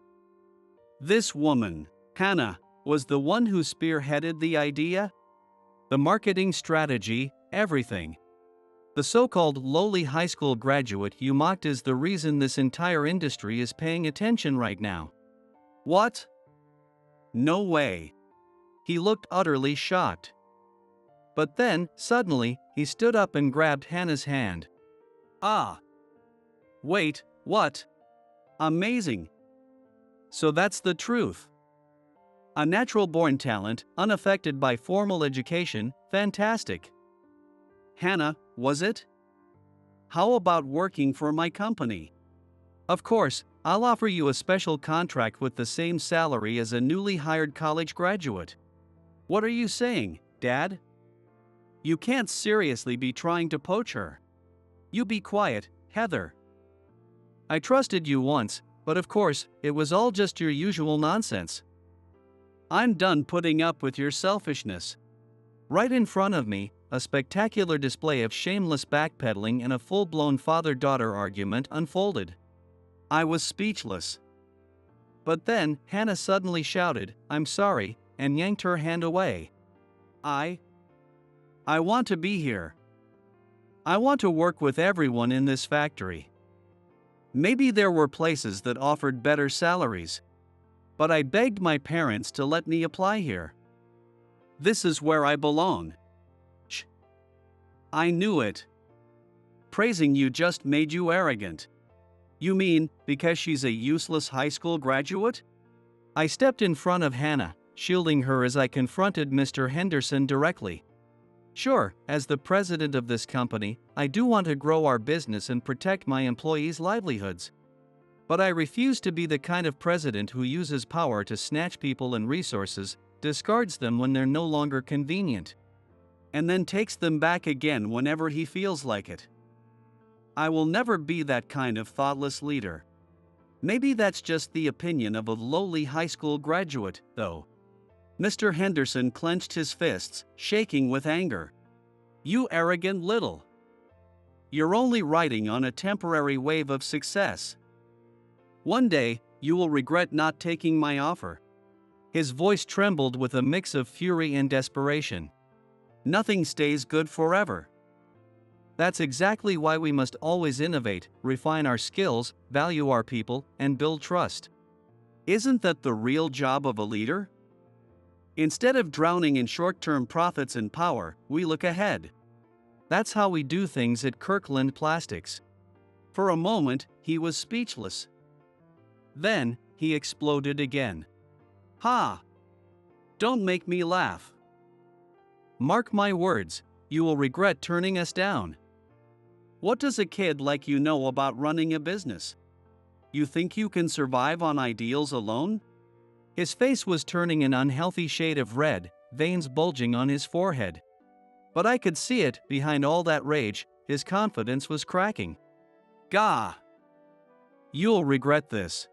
This woman, Hannah, was the one who spearheaded the idea? The marketing strategy, everything. The so-called lowly high school graduate you mocked is the reason this entire industry is paying attention right now. What? No way. He looked utterly shocked. But then, suddenly, he stood up and grabbed Hannah's hand. Ah. Wait, what? Amazing. So that's the truth. A natural-born talent, unaffected by formal education, fantastic. Hannah, was it? How about working for my company? Of course, I'll offer you a special contract with the same salary as a newly hired college graduate. What are you saying, Dad? You can't seriously be trying to poach her. You be quiet, Heather. I trusted you once, but of course, it was all just your usual nonsense. I'm done putting up with your selfishness. Right in front of me, a spectacular display of shameless backpedaling and a full-blown father-daughter argument unfolded. I was speechless. But then, Hannah suddenly shouted, "I'm sorry," and yanked her hand away. I want to be here. I want to work with everyone in this factory. Maybe there were places that offered better salaries, but I begged my parents to let me apply here. This is where I belong. Shh. I knew it. Praising you just made you arrogant. You mean, because she's a useless high school graduate? I stepped in front of Hannah, shielding her as I confronted Mr. Henderson directly. Sure, as the president of this company, I do want to grow our business and protect my employees' livelihoods. But I refuse to be the kind of president who uses power to snatch people and resources, discards them when they're no longer convenient, and then takes them back again whenever he feels like it. I will never be that kind of thoughtless leader. Maybe that's just the opinion of a lowly high school graduate, though. Mr. Henderson clenched his fists, shaking with anger. You arrogant little. You're only riding on a temporary wave of success. One day, you will regret not taking my offer. His voice trembled with a mix of fury and desperation. Nothing stays good forever. That's exactly why we must always innovate, refine our skills, value our people, and build trust. Isn't that the real job of a leader? Instead of drowning in short-term profits and power, we look ahead. That's how we do things at Kirkland Plastics. For a moment, he was speechless. Then, he exploded again. Ha! Don't make me laugh. Mark my words, you will regret turning us down. What does a kid like you know about running a business? You think you can survive on ideals alone? His face was turning an unhealthy shade of red, veins bulging on his forehead. But I could see it, behind all that rage, his confidence was cracking. Gah! You'll regret this.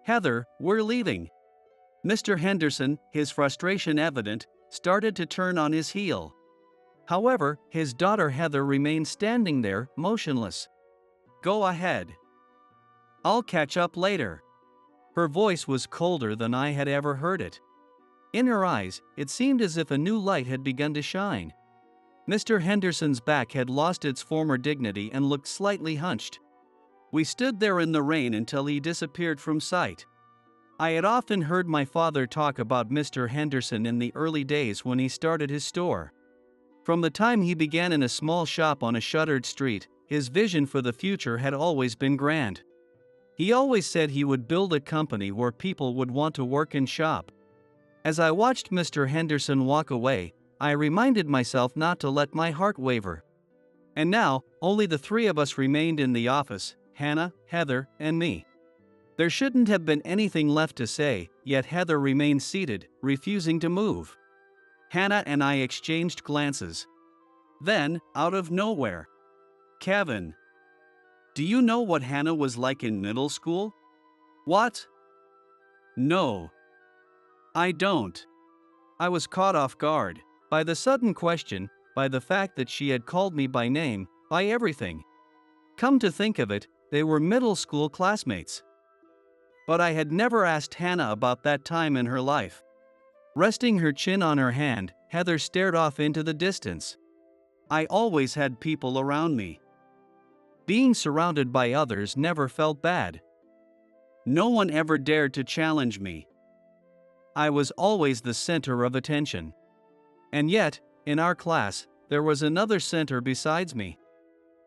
Heather, we're leaving. Mr. Henderson, his frustration evident, started to turn on his heel. However, his daughter Heather remained standing there, motionless. Go ahead. I'll catch up later. Her voice was colder than I had ever heard it. In her eyes, it seemed as if a new light had begun to shine. Mr. Henderson's back had lost its former dignity and looked slightly hunched. We stood there in the rain until he disappeared from sight. I had often heard my father talk about Mr. Henderson in the early days when he started his store. From the time he began in a small shop on a shuttered street, his vision for the future had always been grand. He always said he would build a company where people would want to work and shop. As I watched Mr. Henderson walk away, I reminded myself not to let my heart waver. And now, only the three of us remained in the office, Hannah, Heather, and me. There shouldn't have been anything left to say, yet Heather remained seated, refusing to move. Hannah and I exchanged glances. Then, out of nowhere, Kevin. Do you know what Hannah was like in middle school? What? No. I don't. I was caught off guard by the sudden question, by the fact that she had called me by name, by everything. Come to think of it, they were middle school classmates. But I had never asked Hannah about that time in her life. Resting her chin on her hand, Heather stared off into the distance. I always had people around me. Being surrounded by others never felt bad. No one ever dared to challenge me. I was always the center of attention. And yet, in our class, there was another center besides me.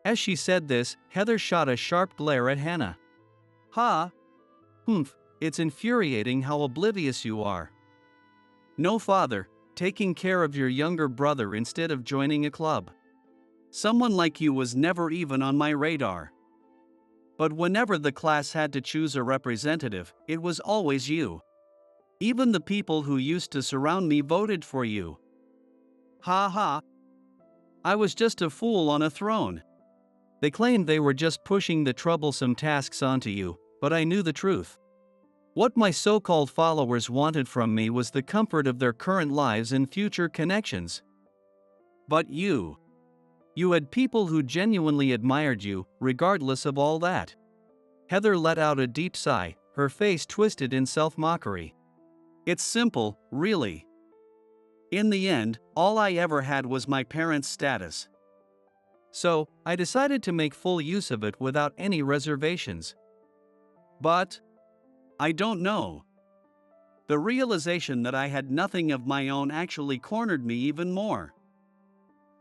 As she said this, Heather shot a sharp glare at Hannah. Ha! Humph, it's infuriating how oblivious you are. No father, taking care of your younger brother instead of joining a club. Someone like you was never even on my radar. But whenever the class had to choose a representative, it was always you. Even the people who used to surround me voted for you. Ha ha. I was just a fool on a throne. They claimed they were just pushing the troublesome tasks onto you, but I knew the truth. What my so-called followers wanted from me was the comfort of their current lives and future connections. But you had people who genuinely admired you, regardless of all that. Heather let out a deep sigh, her face twisted in self-mockery. It's simple, really. In the end, all I ever had was my parents' status. So, I decided to make full use of it without any reservations. But I don't know. The realization that I had nothing of my own actually cornered me even more.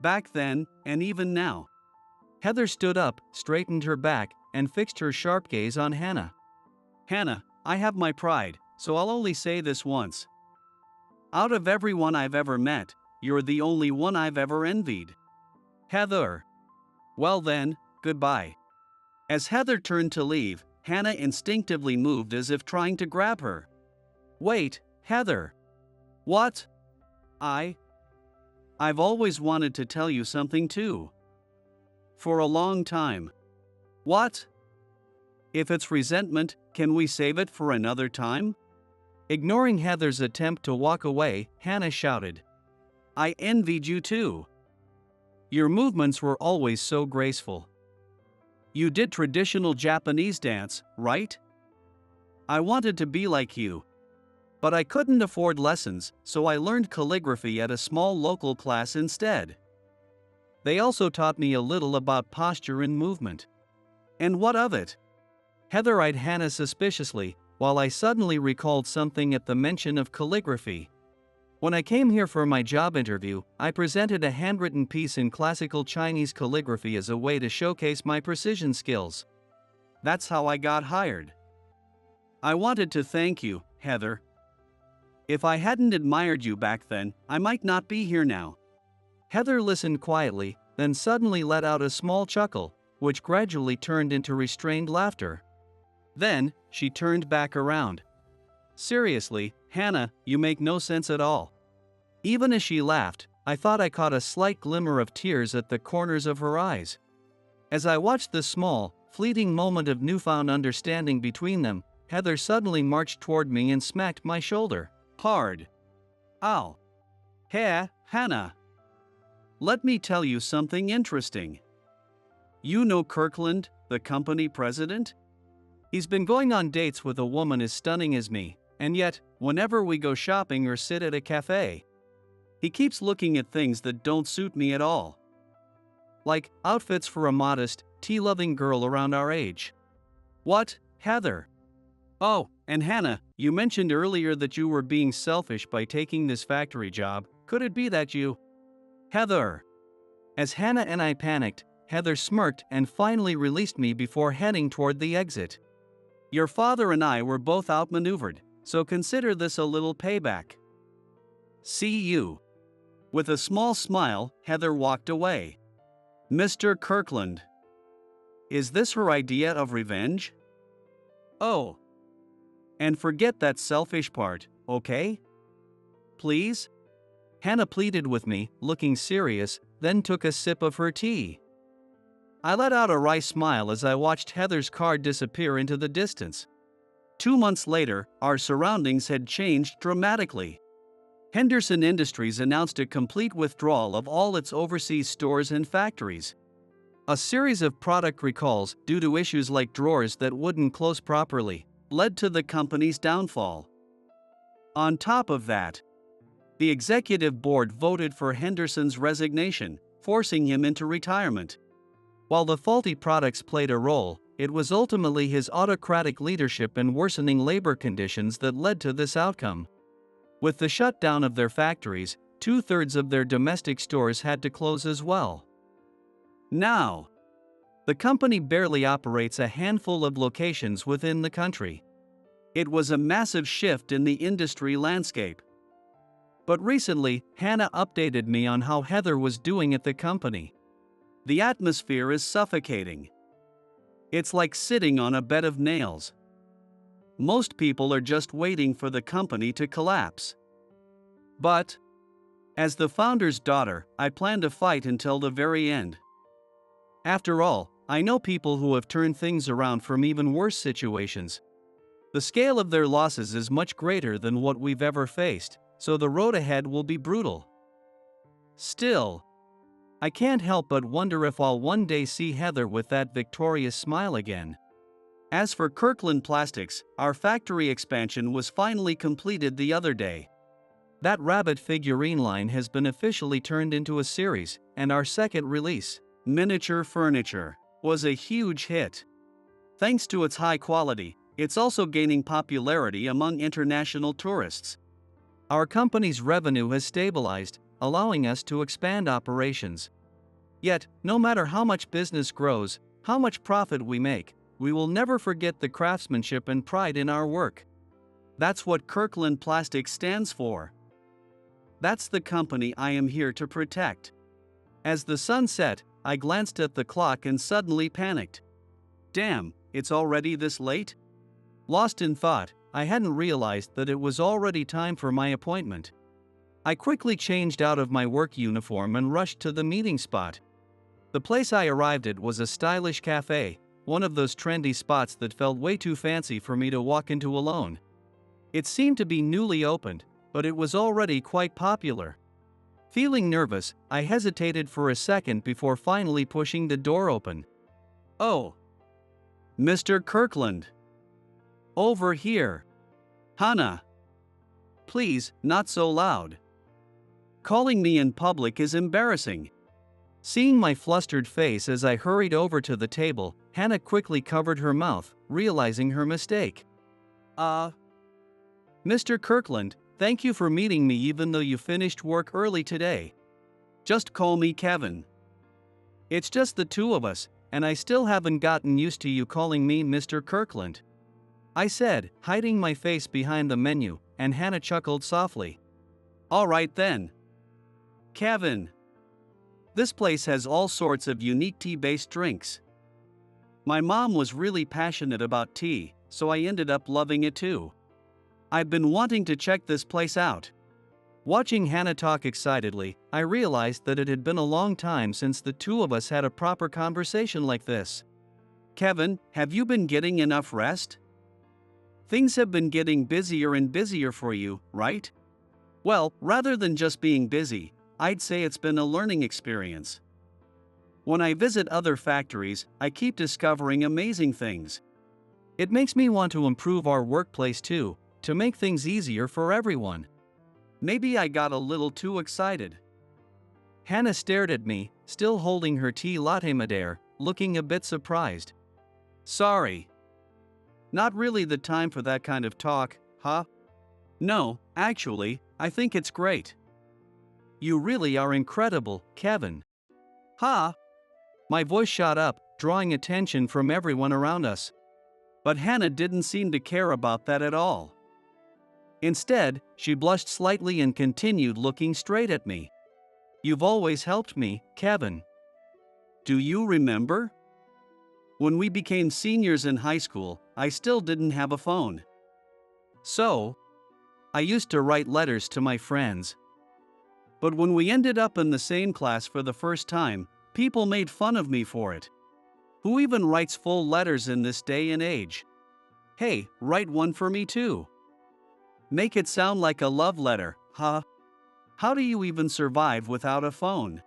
Back then, and even now. Heather stood up, straightened her back, and fixed her sharp gaze on Hannah. Hannah, I have my pride, so I'll only say this once. Out of everyone I've ever met, you're the only one I've ever envied. Heather. Well then, goodbye. As Heather turned to leave, Hannah instinctively moved as if trying to grab her. Wait, Heather. What? I've always wanted to tell you something too. For a long time. What? If it's resentment, can we save it for another time? Ignoring Heather's attempt to walk away, Hannah shouted. I envied you too. Your movements were always so graceful. You did traditional Japanese dance, right? I wanted to be like you. But I couldn't afford lessons, so I learned calligraphy at a small local class instead. They also taught me a little about posture and movement. And what of it? Heather eyed Hannah suspiciously, while I suddenly recalled something at the mention of calligraphy. When I came here for my job interview, I presented a handwritten piece in classical Chinese calligraphy as a way to showcase my precision skills. That's how I got hired. I wanted to thank you, Heather. If I hadn't admired you back then, I might not be here now. Heather listened quietly, then suddenly let out a small chuckle, which gradually turned into restrained laughter. Then, she turned back around. Seriously, Hannah, you make no sense at all. Even as she laughed, I thought I caught a slight glimmer of tears at the corners of her eyes. As I watched this small, fleeting moment of newfound understanding between them, Heather suddenly marched toward me and smacked my shoulder. Hard. Ow. Hey, Hannah. Let me tell you something interesting. You know Kirkland, the company president? He's been going on dates with a woman as stunning as me, and yet, whenever we go shopping or sit at a cafe, he keeps looking at things that don't suit me at all. Like outfits for a modest, tea-loving girl around our age. What, Heather? Oh, and Hannah, you mentioned earlier that you were being selfish by taking this factory job. Could it be that you... Heather. As Hannah and I panicked, Heather smirked and finally released me before heading toward the exit. Your father and I were both outmaneuvered, so consider this a little payback. See you. With a small smile, Heather walked away. Mr. Kirkland. Is this her idea of revenge? Oh. And forget that selfish part, okay? Please? Hannah pleaded with me, looking serious, then took a sip of her tea. I let out a wry smile as I watched Heather's car disappear into the distance. 2 months later, our surroundings had changed dramatically. Henderson Industries announced a complete withdrawal of all its overseas stores and factories. A series of product recalls, due to issues like drawers that wouldn't close properly, led to the company's downfall. On top of that, the executive board voted for Henderson's resignation, forcing him into retirement. While the faulty products played a role, it was ultimately his autocratic leadership and worsening labor conditions that led to this outcome. With the shutdown of their factories, 2/3 of their domestic stores had to close as well. Now, the company barely operates a handful of locations within the country. It was a massive shift in the industry landscape. But recently, Hannah updated me on how Heather was doing at the company. The atmosphere is suffocating. It's like sitting on a bed of nails. Most people are just waiting for the company to collapse. But, as the founder's daughter, I plan to fight until the very end. After all, I know people who have turned things around from even worse situations. The scale of their losses is much greater than what we've ever faced, so the road ahead will be brutal. Still, I can't help but wonder if I'll one day see Heather with that victorious smile again. As for Kirkland Plastics, our factory expansion was finally completed the other day. That rabbit figurine line has been officially turned into a series, and our second release, Miniature Furniture, was a huge hit. Thanks to its high quality, it's also gaining popularity among international tourists. Our company's revenue has stabilized, allowing us to expand operations. Yet, no matter how much business grows, how much profit we make, we will never forget the craftsmanship and pride in our work. That's what Kirkland Plastics stands for. That's the company I am here to protect. As the sun set, I glanced at the clock and suddenly panicked. Damn, it's already this late? Lost in thought, I hadn't realized that it was already time for my appointment. I quickly changed out of my work uniform and rushed to the meeting spot. The place I arrived at was a stylish cafe, one of those trendy spots that felt way too fancy for me to walk into alone. It seemed to be newly opened, but it was already quite popular. Feeling nervous, I hesitated for a second before finally pushing the door open. Oh, Mr. Kirkland. Over here. Hannah. Please, not so loud. Calling me in public is embarrassing. Seeing my flustered face as I hurried over to the table, Hannah quickly covered her mouth, realizing her mistake. Mr. Kirkland, thank you for meeting me even though you finished work early today. Just call me Kevin. It's just the two of us, and I still haven't gotten used to you calling me Mr. Kirkland. I said, hiding my face behind the menu, and Hannah chuckled softly. All right then. Kevin. This place has all sorts of unique tea-based drinks. My mom was really passionate about tea, so I ended up loving it too. I've been wanting to check this place out. Watching Hannah talk excitedly, I realized that it had been a long time since the two of us had a proper conversation like this. Kevin, have you been getting enough rest? Things have been getting busier and busier for you, right? Well, rather than just being busy, I'd say it's been a learning experience. When I visit other factories, I keep discovering amazing things. It makes me want to improve our workplace too, to make things easier for everyone. Maybe I got a little too excited. Hannah stared at me, still holding her tea latte Madeira, looking a bit surprised. Sorry. Not really the time for that kind of talk, huh? No, actually, I think it's great. You really are incredible, Kevin. Ha! My voice shot up, drawing attention from everyone around us. But Hannah didn't seem to care about that at all. Instead, she blushed slightly and continued looking straight at me. You've always helped me, Kevin. Do you remember? When we became seniors in high school, I still didn't have a phone. So, I used to write letters to my friends. But when we ended up in the same class for the first time, people made fun of me for it. Who even writes full letters in this day and age? Hey, write one for me too. Make it sound like a love letter, huh? How do you even survive without a phone?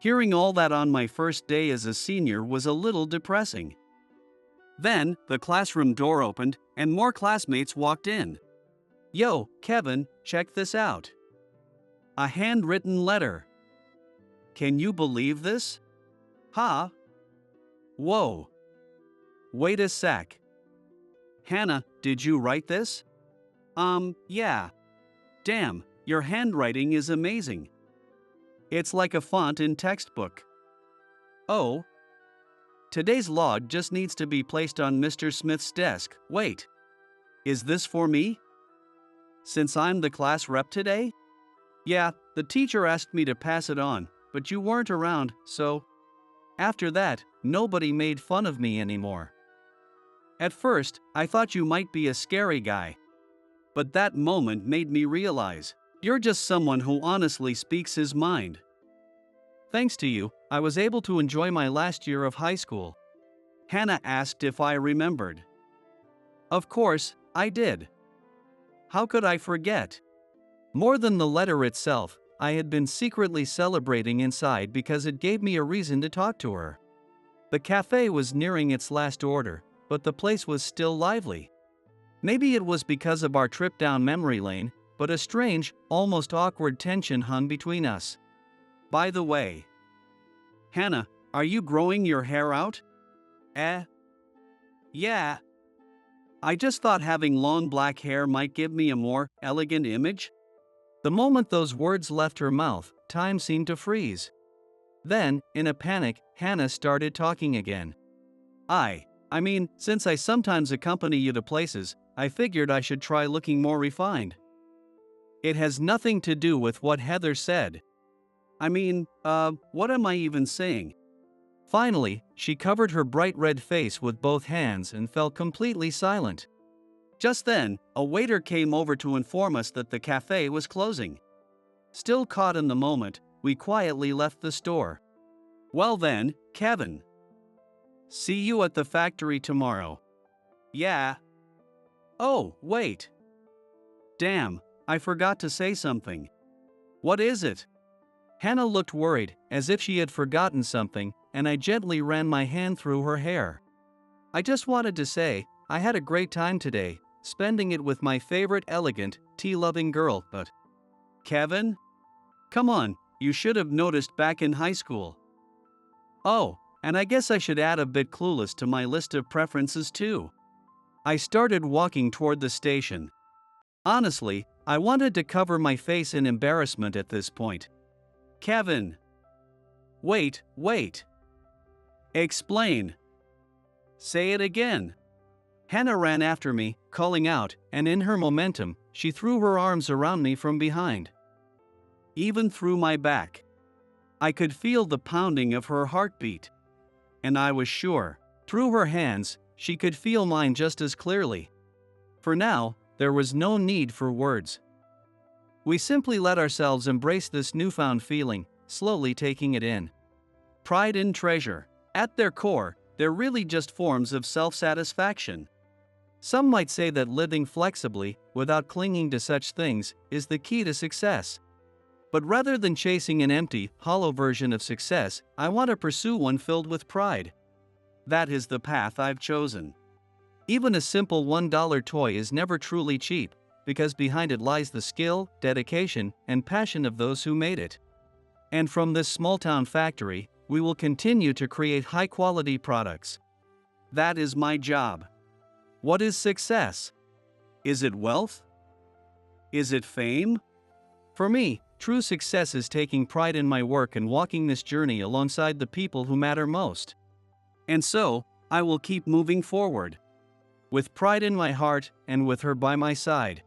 Hearing all that on my first day as a senior was a little depressing. Then, the classroom door opened, and more classmates walked in. Yo, Kevin, check this out. A handwritten letter. Can you believe this? Huh? Whoa. Wait a sec. Hannah, did you write this? Yeah. Damn, your handwriting is amazing. It's like a font in textbook. Oh. Today's log just needs to be placed on Mr. Smith's desk. Wait. Is this for me? Since I'm the class rep today? Yeah, the teacher asked me to pass it on, but you weren't around, so... After that, nobody made fun of me anymore. At first, I thought you might be a scary guy. But that moment made me realize, you're just someone who honestly speaks his mind. Thanks to you, I was able to enjoy my last year of high school. Hannah asked if I remembered. Of course, I did. How could I forget? More than the letter itself, I had been secretly celebrating inside because it gave me a reason to talk to her. The cafe was nearing its last order, but the place was still lively. Maybe it was because of our trip down memory lane, but a strange, almost awkward tension hung between us. By the way, Hannah, are you growing your hair out? Yeah. I just thought having long black hair might give me a more elegant image. The moment those words left her mouth, time seemed to freeze. Then, in a panic, Hannah started talking again. I mean, since I sometimes accompany you to places, I figured I should try looking more refined. It has nothing to do with what Heather said. I mean, what am I even saying? Finally, she covered her bright red face with both hands and fell completely silent. Just then, a waiter came over to inform us that the cafe was closing. Still caught in the moment, we quietly left the store. Well then, Kevin. See you at the factory tomorrow. Yeah. Oh, wait. Damn, I forgot to say something. What is it? Hannah looked worried, as if she had forgotten something, and I gently ran my hand through her hair. I just wanted to say, I had a great time today, spending it with my favorite elegant, tea-loving girl, but... Kevin? Come on, you should have noticed back in high school. Oh, and I guess I should add a bit clueless to my list of preferences too. I started walking toward the station. Honestly, I wanted to cover my face in embarrassment at this point. Kevin. Wait. Explain. Say it again. Hannah ran after me, calling out, and in her momentum, she threw her arms around me from behind. Even through my back. I could feel the pounding of her heartbeat. And I was sure, through her hands, she could feel mine just as clearly. For now, there was no need for words. We simply let ourselves embrace this newfound feeling, slowly taking it in. Pride and treasure, at their core, they're really just forms of self-satisfaction. Some might say that living flexibly, without clinging to such things, is the key to success. But rather than chasing an empty, hollow version of success, I want to pursue one filled with pride. That is the path I've chosen. Even a simple $1 toy is never truly cheap, because behind it lies the skill, dedication, and passion of those who made it. And from this small-town factory, we will continue to create high-quality products. That is my job. What is success? Is it wealth? Is it fame? For me, true success is taking pride in my work and walking this journey alongside the people who matter most. And so, I will keep moving forward. With pride in my heart and with her by my side.